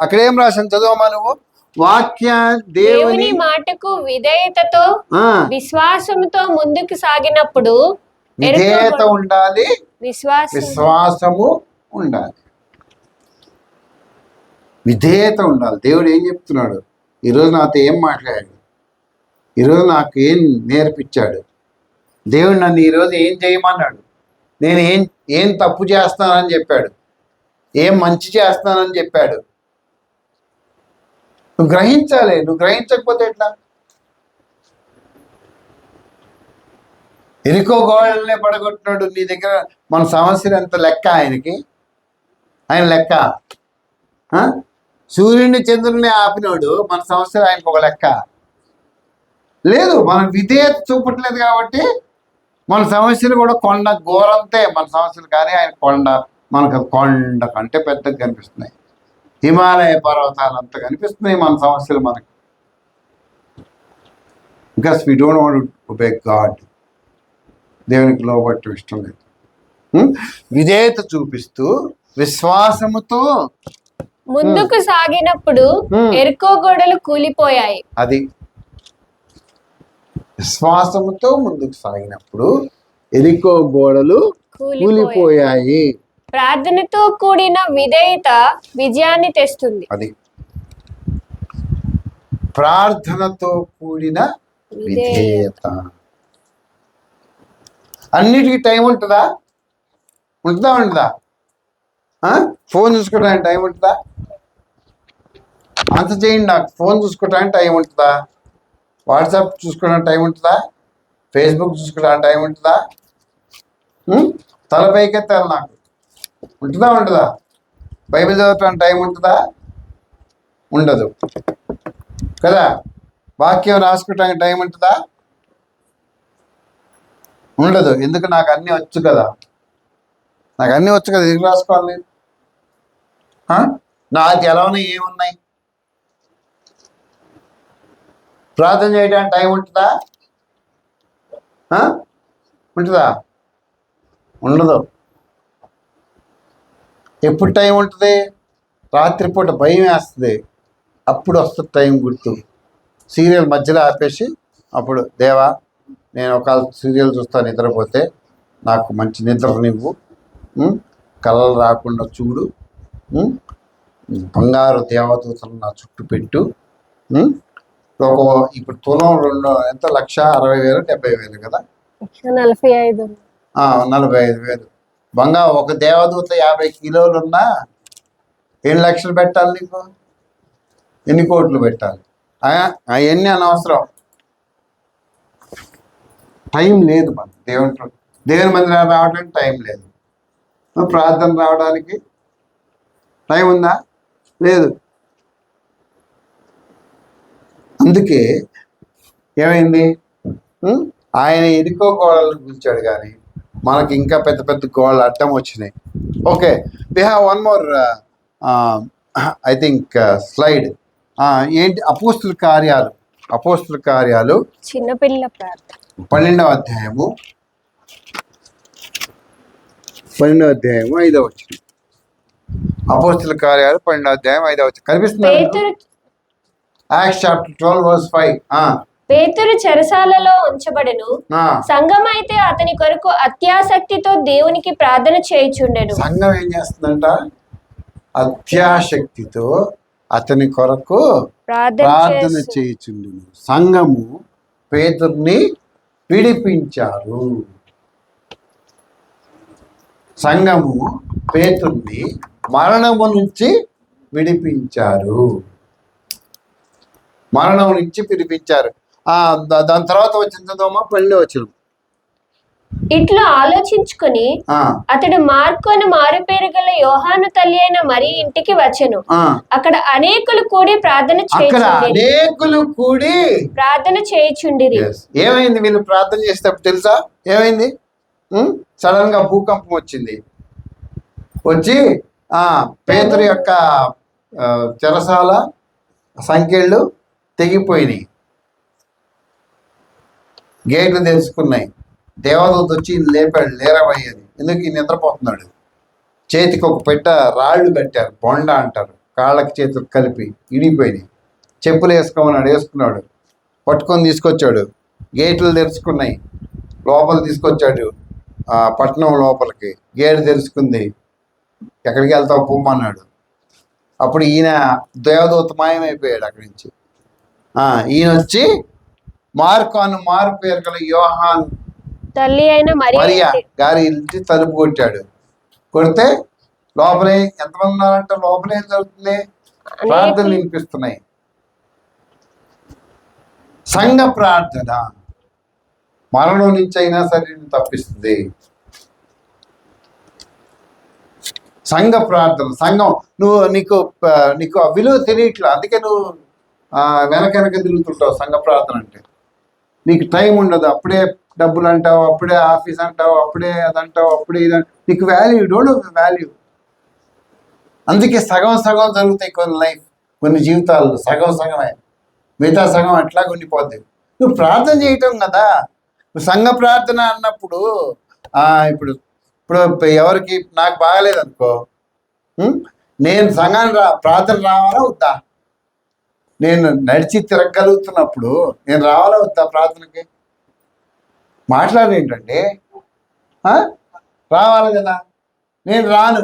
అక్కడ ఏం రాసిన చదవమా నువ్వు? వాక్య దేవుని మాటకు విధేయతతో విశ్వాసముతో ముందుకు సాగినప్పుడు విధేయత ఉండాలి, విశ్వాసము ఉండాలి, విధేయత ఉండాలి. దేవుడు ఏం చెప్తున్నాడు? ఈరోజు నాతో ఏం మాట్లాడాడు? ఈరోజు నాకు ఏం నేర్పించాడు? దేవుడు నన్ను ఈరోజు ఏం చేయమన్నాడు? నేను ఏం తప్పు చేస్తానని చెప్పాడు? ఏం మంచి చేస్తానని చెప్పాడు? నువ్వు గ్రహించాలి. నువ్వు గ్రహించకపోతే ఎట్లా? ఎరికో గోడలనే పడగొట్టినాడు. నీ దగ్గర మన సమస్యలు ఎంత లెక్క ఆయనకి? ఆయన లెక్క. సూర్యుడిని చంద్రుడిని ఆపినోడు మన సమస్యలు ఆయనకు ఒక లెక్క లేదు. మనం విధేయత చూపట్లేదు కాబట్టి మన సమస్యలు కూడా కొండ ఘోరంతే మన సమస్యలు. కానీ ఆయన కొండ మనకు కొండ కంటే పెద్దగా కనిపిస్తున్నాయి. హిమాలయ పర్వతాలు అంత కనిపిస్తున్నాయి మన సమస్యలు మనకి. Because we don't want to obey God. దేవునికి లోబట్టం ఇష్టం లేదు. విధేయత చూపిస్తూ విశ్వాసముతో ముందుకు సాగినప్పుడు ఎరుకో గోడలు కూలిపోయాయి. అది విశ్వాసముతో ముందుకు సాగినప్పుడు ఎరికో గోడలు కూలిపోయాయి. ప్రార్థనతో కూడిన విధేయత విజయాన్ని తెస్తుంది. అది ప్రార్థనతో కూడిన విధేయత. అన్నిటికీ టైం ఉంటుందా? ఉంటుందా? ఫోన్ చూసుకోవడానికి టైం ఉంటుందా? అంత చేయండి. నాకు ఫోన్ చూసుకోవడానికి టైం ఉంటుందా? వాట్సాప్ చూసుకోవడానికి టైం ఉంటుందా? ఫేస్బుక్ చూసుకోవడానికి టైం ఉంటుందా? తలపైకెత్తాలి నాకు. ఉంటుందా? బైబిల్ చదవటానికి టైం ఉంటుందా? ఉండదు కదా. వాక్యం రాసుకోవటానికి టైం ఉంటుందా? ఉండదు. ఎందుకు? నాకు అన్నీ వచ్చు కదా. ఎందుకు రాసుకోవాలి? నాకు ఎలానే ఏమున్నాయి? ప్రార్థన చేయడానికి టైం ఉంటుందా? ఉండదు. ఎప్పుడు టైం ఉంటుంది? రాత్రిపూట భయం వేస్తుంది, అప్పుడు వస్తుంది టైం గుర్తు. సీరియల్ మధ్యలో ఆపేసి అప్పుడు, దేవా నేను ఒక సీరియల్ చూస్తాను, నిద్రపోతే నాకు మంచి నిద్రనివ్వు, కలలు రాకుండా చూడు, బంగారు దేవదూతలు నా చుట్టూ పెట్టు. ఇప్పుడు తులం 1,60,000 70,000 కదా, 45,000 బంగారు. ఒక దేవదూత 50 కిలోలు ఉన్నా ఎన్ని లక్షలు పెట్టాలి నీకు? ఎన్ని కోట్లు పెట్టాలి? అవన్నీ అనవసరం. టైం లేదు. మన దేవుని మందిరం రావడానికి టైం లేదు. ప్రార్థన రావడానికి టైం ఉందా? లేదు. అందుకే ఏమైంది? ఆయన ఎరుకో గోడలను పిలిచాడు, కానీ మనకి ఇంకా పెద్ద పెద్ద గోడలు అడ్డం వచ్చినాయి. Okay, we have one more I think slide. ఏంటి? అపోస్తుల కార్యాలు చిన్నపిల్ల ప్రార్థన 12వ అధ్యాయము 5వ వచనం. అపోస్తుల కార్యాలు 12వ అధ్యాయం 5వ వచనం కనిపిస్తుంది. Acts chapter 12 verse 5. పేతురు చెరసాలలో ఉంచబడెను. సంఘం అయితే అతని కొరకు అత్యాసక్తితో దేవునికి ప్రార్థన చేయుచుండెను. సంఘం ఏం చేస్తుందంట? అత్యాసక్తితో అతని కొరకు ప్రార్థన చేయుచుండెను. సంఘము పేతుర్ని విడిపించారు. సంఘము పేతుర్ని మరణము నుంచి విడిపించారు. మరణం నుంచి విడిపించారు. దాని తర్వాత వచ్చిందోమా 12వ వచనం. ఇట్లా ఆలోచించుకుని అతడు మార్కు అని మారు పేరు గల యోహాను తల్లి అయిన మరి ఇంటికి వచ్చెను. అక్కడ అనేకులు కూడి ప్రార్థన చేయుచుండిరి. ఏమైంది? వీళ్ళు ప్రార్థన చేసేటప్పుడు తెలుసా ఏమైంది? సడన్ గా భూకంపం వచ్చింది. వచ్చి పేతురు యొక్క చెరసాల సంఖ్యలు తెగిపోయినాయి, గేట్లు తెలుసుకున్నాయి. దేవదూత వచ్చి లేపాడు, లేరవయ్యని. ఎందుకు? ఈ నిద్రపోతున్నాడు. చేతికి ఒక పెట్ట రాళ్ళు కట్టారు, బొండ అంటారు, కాళ్ళకి చేతులకు కలిపి ఇడిపోయినాయి. చెప్పులు వేసుకోమన్నాడు, వేసుకున్నాడు. పట్టుకొని తీసుకొచ్చాడు, గేట్లు తెరుచుకున్నాయి. లోపల తీసుకొచ్చాడు పట్టణం లోపలికి. గేటు తెలుసుకుంది. ఎక్కడికి వెళ్తావు పొమ్మన్నాడు. అప్పుడు ఈయన దేవదూత మాయమైపోయాడు అక్కడి నుంచి. ఈయన వచ్చి మార్కు అని మారు పేరు గల యోహాను తల్లి అయిన మరియా గారి ఇంటి తలుపు కొట్టాడు. కొడితే లోపలే ఎంతమంది ఉన్నారంటే లోపలే ఏం జరుగుతుంది? ప్రార్థనలు వినిపిస్తున్నాయి. సంఘ ప్రార్థన మరణం నుంచి అయినా సరే తప్పిస్తుంది. సంఘ ప్రార్థన, సంఘం నీకు ఆ విలువ తెలియట్లా, అందుకే నువ్వు వెనక తిరుగుతుంటావు. సంఘ ప్రార్థన అంటే నీకు టైం ఉండదు. అప్పుడే డబ్బులు అంటావు, అప్పుడే ఆఫీస్ అంటావు, అప్పుడే అదంటావు, అప్పుడే ఇదంటావు. నీకు వాల్యూ, డోంట్ నో వాల్యూ. అందుకే సగం జరుగుతాయి కొన్ని లైఫ్, కొన్ని జీవితాలు సగమే, మిగతా సగం అట్లా ఉండిపోద్ది. నువ్వు ప్రార్థన చేయటం కదా. నువ్వు సంఘ ప్రార్థన అన్నప్పుడు ఇప్పుడు ఎవరికి నాకు బాగలేదు అనుకో, నేను సంఘాన్ని ప్రార్థన రావాలా వద్దా? నేను నడిచి తిరగలుగుతున్నప్పుడు నేను రావాలా వద్దా ప్రార్థనకి? మాట్లాడేంటండి, రావాలి కదా. నేను రాను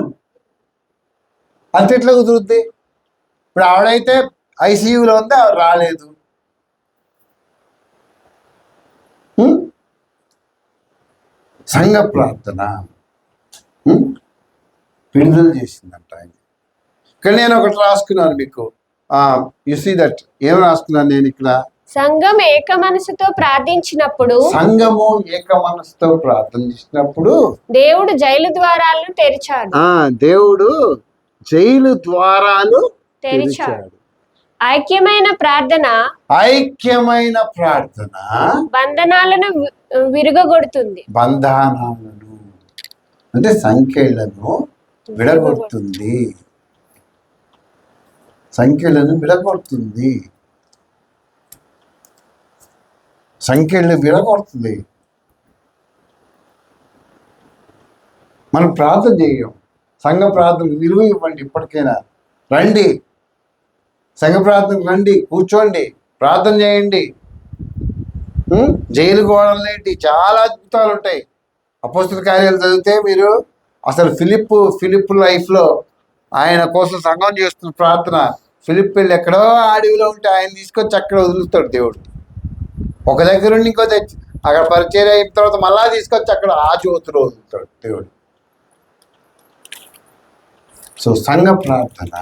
అంత ఎట్లా కుదురుద్ది? ఇప్పుడు ఆవిడైతే ఐసీయూలో ఉంది, ఆవిడ రాలేదు. సంఘ ప్రార్థన విడుదల చేసిందంట ఆయన. ఇక్కడ నేను ఒకటి రాసుకున్నాను మీకు. You see that. ఏం రాసుకున్నాను నేను ఇక్కడ? సంఘం ఏక మనసుతో ప్రార్థించినప్పుడు, సంఘము ఏక మనసుతో ప్రార్థించినప్పుడు దేవుడు జైలు ద్వారాలను తెరిచాడు. దేవుడు జైలు ద్వారాలు తెరిచాడు. ఐక్యమైన ప్రార్థన బంధనాలను విరగొడుతుంది. బంధనాలను అంటే సంఖ్యలను విడగొడుతుంది. సంఖ్యలను విడగొడుతుంది. మనం ప్రార్థన చేయం. సంఘ ప్రార్థన విలువ ఇవ్వండి. ఇప్పటికైనా రండి, సంఘ ప్రార్థనకు రండి, కూర్చోండి, ప్రార్థన చేయండి. జైలు గోడలేంటి చాలా అద్భుతాలు ఉంటాయి. అపోస్తల కార్యాలు చదివితే మీరు అసలు ఫిలిప్ లైఫ్లో ఆయన కోసం సంఘం చేస్తున్న ప్రార్థన. ఫిలిప్ వెళ్ళి ఎక్కడో అడవిలో ఉంటే ఆయన తీసుకొచ్చి అక్కడ వదులుతాడు దేవుడు. ఒక దగ్గర నుండి ఇంకో తెచ్చి అక్కడ పరిచయం అయిన తర్వాత మళ్ళా తీసుకొచ్చి అక్కడ ఆ జ్యోతిలో వదులుతాడు దేవుడు. సో సంఘ ప్రార్థన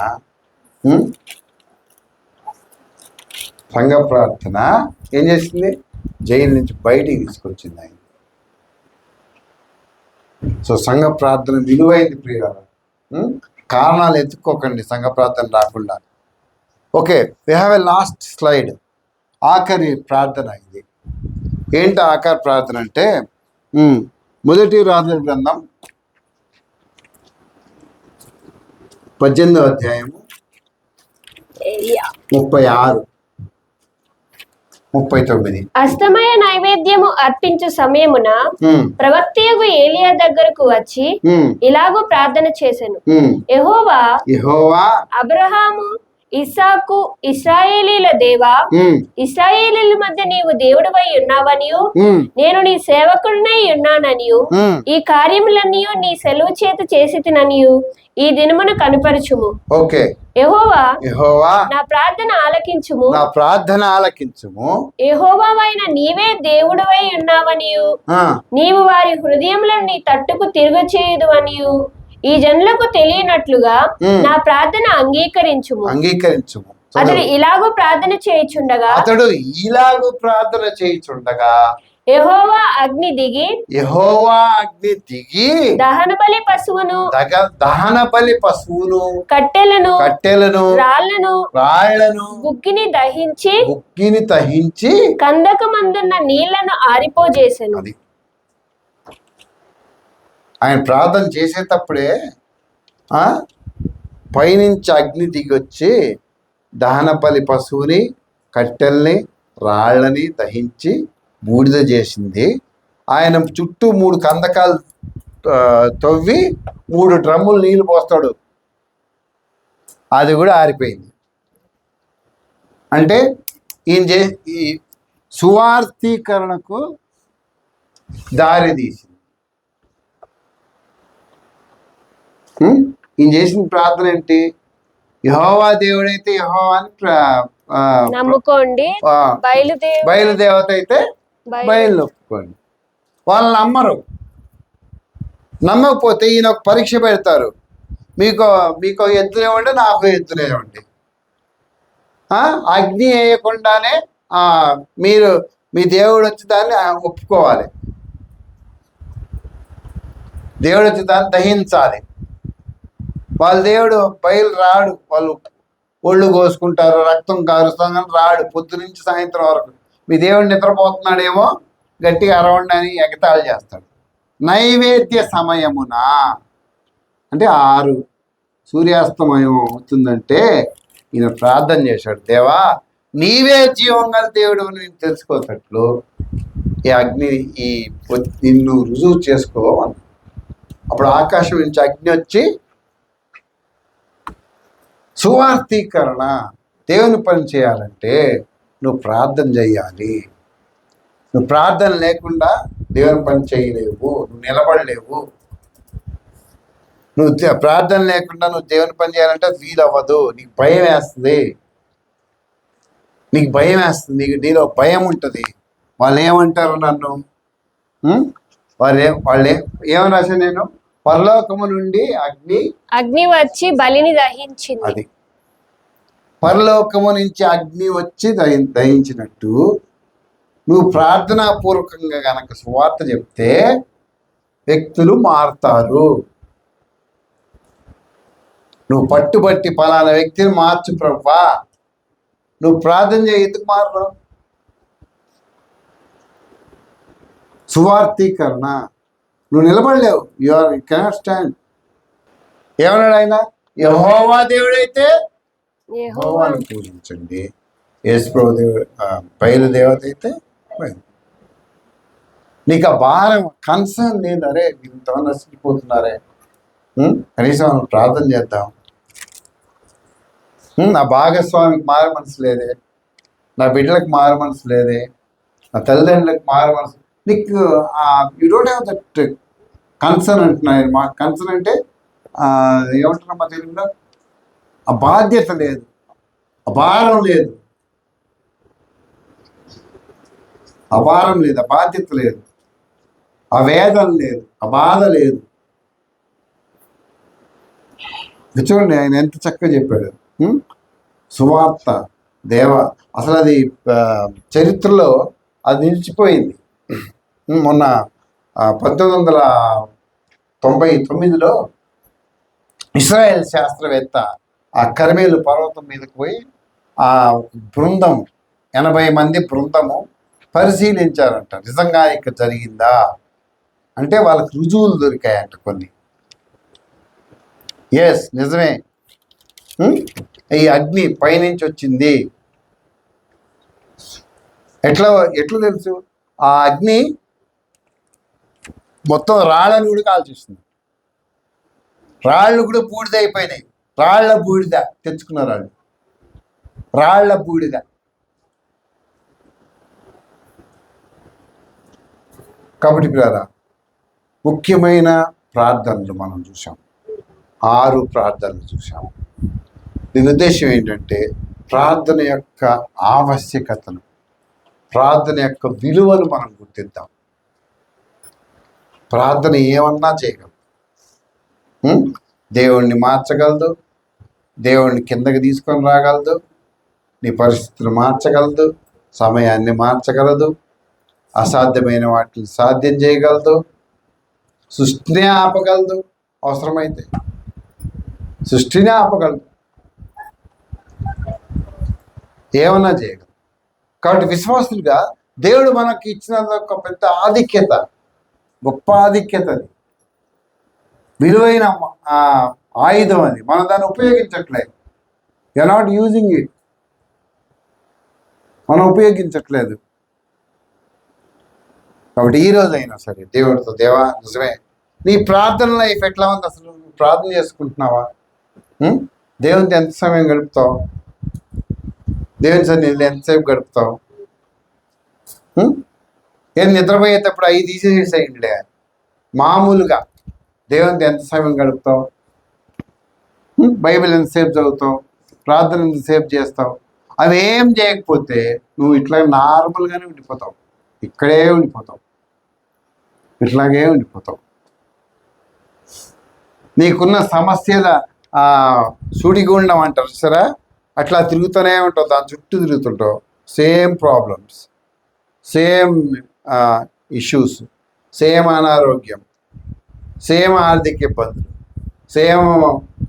ఏం చేసింది? జైలు నుంచి బయటికి తీసుకొచ్చింది ఆయన. సో సంఘ ప్రార్థన విలువైంది ప్రియులారా. కారణాలు ఎత్తుక్కోకండి సంఘ ప్రార్థన రాకుండా. Okay, we have a last slide. ఆఖరి ప్రార్థన ఇది. ఏంటి ఆఖరి ప్రార్థన అంటే, మొదటి రాజుల గ్రంథం 18వ అధ్యాయము 36, 39. అస్తమయ నైవేద్యము అర్పించు సమయమున ప్రవక్తయగు ఏలియా దగ్గరకు వచ్చి ఇలాగూ ప్రార్థన చేసెను. యెహోవా అబ్రహాము ఇస్సాకు ఇశ్రాయేలీల దేవా, ఇశ్రాయేలీల మధ్య నీవు దేవుడివై ఉన్నావనియు, నేను నీ సేవకుడినై ఉన్నాననియు, ఈ కార్యములన్నీ నీ సెలవు చేత చేసితిననియు ఈ దినమును కనుపరచుము. ఓకే. యెహోవా, యెహోవా నా ప్రార్థన ఆలకించుము. నా ప్రార్థన ఆలకించుము. యెహోవావైన నీవే దేవుడివై ఉన్నావనియు, నీవు వారి హృదయములను నీ తట్టుకు తిరగచేయదు అనియు ఈ జనులకు తెలియనట్లుగా నా ప్రార్థన అంగీకరించుము. అతడు ఇలాగూ ప్రార్థన చేయుచుండగా యెహోవా అగ్ని దిగి దహన బలి పశువును కట్టెలను రాళ్లను బుగ్గిని దహించి కందకమందున్న నీళ్లను ఆరిపోజేసెను. ఆయన ప్రార్థన చేసేటప్పుడే పైనుంచి అగ్ని దిగొచ్చి దహనబలి పశువుని, కట్టెల్ని, రాళ్ళని దహించి బూడిద చేసింది. ఆయన చుట్టూ 3 కందకాలు తవ్వి 3 డ్రమ్ములు నీళ్లు పోస్తాడు, అది కూడా ఆరిపోయింది. అంటే ఈ సువార్థీకరణకు దారి తీసింది. ఈయన చేసిన ప్రార్థన ఏంటి? యెహోవా దేవుడైతే యెహోవాని నమ్ముకోండి, బయలుదేవత అయితే బయలు నొప్పుకోండి. వాళ్ళు నమ్మకపోతే ఈయన ఒక పరీక్ష పెడతారు. మీకు ఎద్దులు ఇవ్వండి, నాకు ఎద్దులు ఇవ్వండి. అగ్ని వేయకుండానే మీరు మీ దేవుడు వచ్చి దాన్ని ఒప్పుకోవాలి, దేవుడు వచ్చి దాన్ని దహించాలి. వాళ్ళ దేవుడు బయలు రాడు, వాళ్ళు ఒళ్ళు కోసుకుంటారు, రక్తం కారుస్తాం, కానీ రాడు. పొద్దు నుంచి సాయంత్రం వరకు మీ దేవుడు నిద్రపోతున్నాడేమో, గట్టిగా అరవండి అని ఎగతాళి చేస్తాడు. నైవేద్య సమయమున అంటే 6 సూర్యాస్తమయం అవుతుందంటే ఈయన ప్రార్థన చేశాడు, దేవా నీవే జీవం గల దేవుడు నేను తెలుసుకోతట్లు ఈ అగ్ని నిన్ను రుజువు చేసుకో అన్న. అప్పుడు ఆకాశం నుంచి అగ్ని వచ్చి సువార్థీకరణ, దేవుని పని చేయాలంటే నువ్వు ప్రార్థన చేయాలి. నువ్వు ప్రార్థన లేకుండా దేవుని పని చేయలేవు, నువ్వు నిలబడలేవు. నువ్వు ప్రార్థన లేకుండా నువ్వు దేవుని పని చేయాలంటే వీలు అవ్వదు. నీకు భయం వేస్తుంది, నీలో భయం ఉంటుంది. వాళ్ళు ఏమంటారు నన్ను, వాళ్ళు ఏమని రాసా నేను, పరలోకము నుండి అగ్ని వచ్చి బలిని దహించింది. అది పరలోకము నుంచి అగ్ని వచ్చి దహించినట్టు నువ్వు ప్రార్థనాపూర్వకంగా గనక సువార్త చెప్తే వ్యక్తులు మారుతారు. నువ్వు పట్టుబట్టి పలానా వ్యక్తిని మార్చు ప్రభువా, నువ్వు ప్రార్థన చేయి, ఎందుకు మారరు? సువార్థీకరణ, నువ్వు నిలబడలేవు, యు కెనాట్ స్టాండ్. ఏమన్నాడు ఆయన? యెహోవా దేవుడైతే యెహోవాను పూజించండి, యేసుప్రభు దేవుడు బయలుదేవత అయితే నీకు ఆ భారం, కన్సర్న్ లేదు. అరే ఇంతమంది నష్టపోతున్నారే, కనీసం ప్రార్థన చేద్దాం. నా భాగస్వామికి మారు మనసు లేదే, నా బిడ్డలకు మారు మనసు లేదే, నా తల్లిదండ్రులకు మారు మనసు, నీకు you don't have that concern అంటున్నాయి. మా కన్సర్న్ అంటే ఏమంటున్నా మా తెలుగులో, ఆ బాధ్యత లేదు, ఆ భారం లేదు, ఆ భారం లేదు, ఆ బాధ్యత లేదు, ఆ వేదన లేదు, ఆ బాధ లేదు. చూడండి ఆయన ఎంత చక్కగా చెప్పాడు. సువార్త అసలు అది చరిత్రలో అది నిలిచిపోయింది. మొన్న 1999లో ఇస్రాయేల్ శాస్త్రవేత్త ఆ కర్మేలు పర్వతం మీదకి పోయి ఆ బృందం 80 మంది బృందము పరిశీలించారంట. నిజంగా ఇక్కడ జరిగిందా అంటే వాళ్ళకి రుజువులు దొరికాయంట కొన్ని. ఎస్, నిజమే, ఈ అగ్ని పైనుంచి వచ్చింది. ఎట్లా తెలుసు? ఆ అగ్ని మొత్తం రాళ్ళను కూడా కాల్చేస్తుంది. రాళ్ళు కూడా బూడిద అయిపోయినాయి, రాళ్ళ బూడిద తెచ్చుకున్నారు వాళ్ళు. రాళ్ల బూడిద. కాబట్టి పిల్లరా, ముఖ్యమైన ప్రార్థనలు మనం చూసాం, 6 ప్రార్థనలు చూసాం. దీని ఉద్దేశం ఏంటంటే ప్రార్థన యొక్క ఆవశ్యకతను, ప్రార్థన యొక్క విలువను మనం గుర్తిద్దాం. ప్రార్థన ఏమన్నా చేయగలదు. దేవుణ్ణి మార్చగలదు, దేవుణ్ణి కిందకి తీసుకొని రాగలదు, నీ పరిస్థితులు మార్చగలదు, సమయాన్ని మార్చగలదు, అసాధ్యమైన వాటిని సాధ్యం చేయగలదు, సృష్టిని ఆపగలదు, అవసరమైతే సృష్టిని ఆపగలదు, ఏమన్నా చేయగలదు. కాబట్టి విశ్వాసులుగా దేవుడు మనకి ఇచ్చిన ఒక పెద్ద ఆధిక్యత, గొప్ప ఆధిక్యత, అది విలువైన ఆయుధం. అది మనం దాన్ని ఉపయోగించట్లేదు. You are not using it. మనం ఉపయోగించట్లేదు. కాబట్టి ఈ రోజైనా సరే దేవుడితో, దేవా నిజమే, నీ ప్రార్థన లైఫ్ ఎట్లా ఉంది? అసలు నువ్వు ప్రార్థన చేసుకుంటున్నావా? దేవునితో ఎంత సమయం గడుపుతావు? దేవుని సన్నిధిలో ఎంతసేపు గడుపుతావు? ఏం నిద్రపోయేటప్పుడు 5 తీసేసేయండిలే. మామూలుగా దేవునితో ఎంత సమయం గడుపుతావు? బైబిల్ ఎంతసేపు చదువుతావు? ప్రార్థన ఎంతసేపు చేస్తావు? అవి ఏం చేయకపోతే నువ్వు ఇట్లా నార్మల్గానే ఉండిపోతావు, ఇక్కడే ఉండిపోతావు, ఇట్లాగే ఉండిపోతావు. నీకున్న సమస్యల సుడిగుండం అంటారు సరే, అట్లా తిరుగుతూనే ఉంటావు, దాని చుట్టూ తిరుగుతుంటావు. Same problems, same issues, same అనారోగ్యం, సేమ్ ఆర్థిక ఇబ్బందులు, సేమ్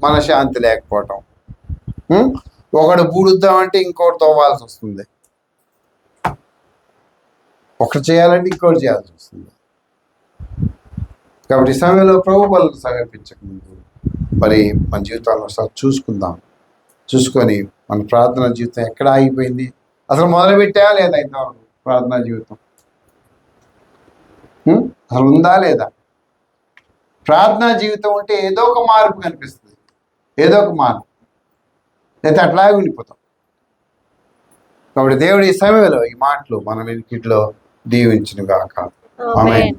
మనశ్శాంతి లేకపోవటం. ఒకడు బూడుద్దామంటే ఇంకోటి తవ్వాల్సి వస్తుంది, ఒకటి చేయాలంటే ఇంకోటి చేయాల్సి వస్తుంది. కాబట్టి ఈ సమయంలో ప్రభు బలను సమర్పించక ముందు మరి మన జీవితాలను ఒకసారి చూసుకొని మన ప్రార్థనా జీవితం ఎక్కడ ఆగిపోయింది, అసలు మొదలుపెట్టా లేదా ఇంతవరకు ప్రార్థనా జీవితం అసలు ఉందా లేదా? ప్రార్థనా జీవితం ఉంటే ఏదో ఒక మార్పు కనిపిస్తుంది, ఏదో ఒక మార్పు, అయితే అట్లాగే ఉండిపోతాం. కాబట్టి దేవుడు ఈ సమయంలో ఈ మాటలు మన వెనుకిట్లో దీవించును గాక. ఆమేన్.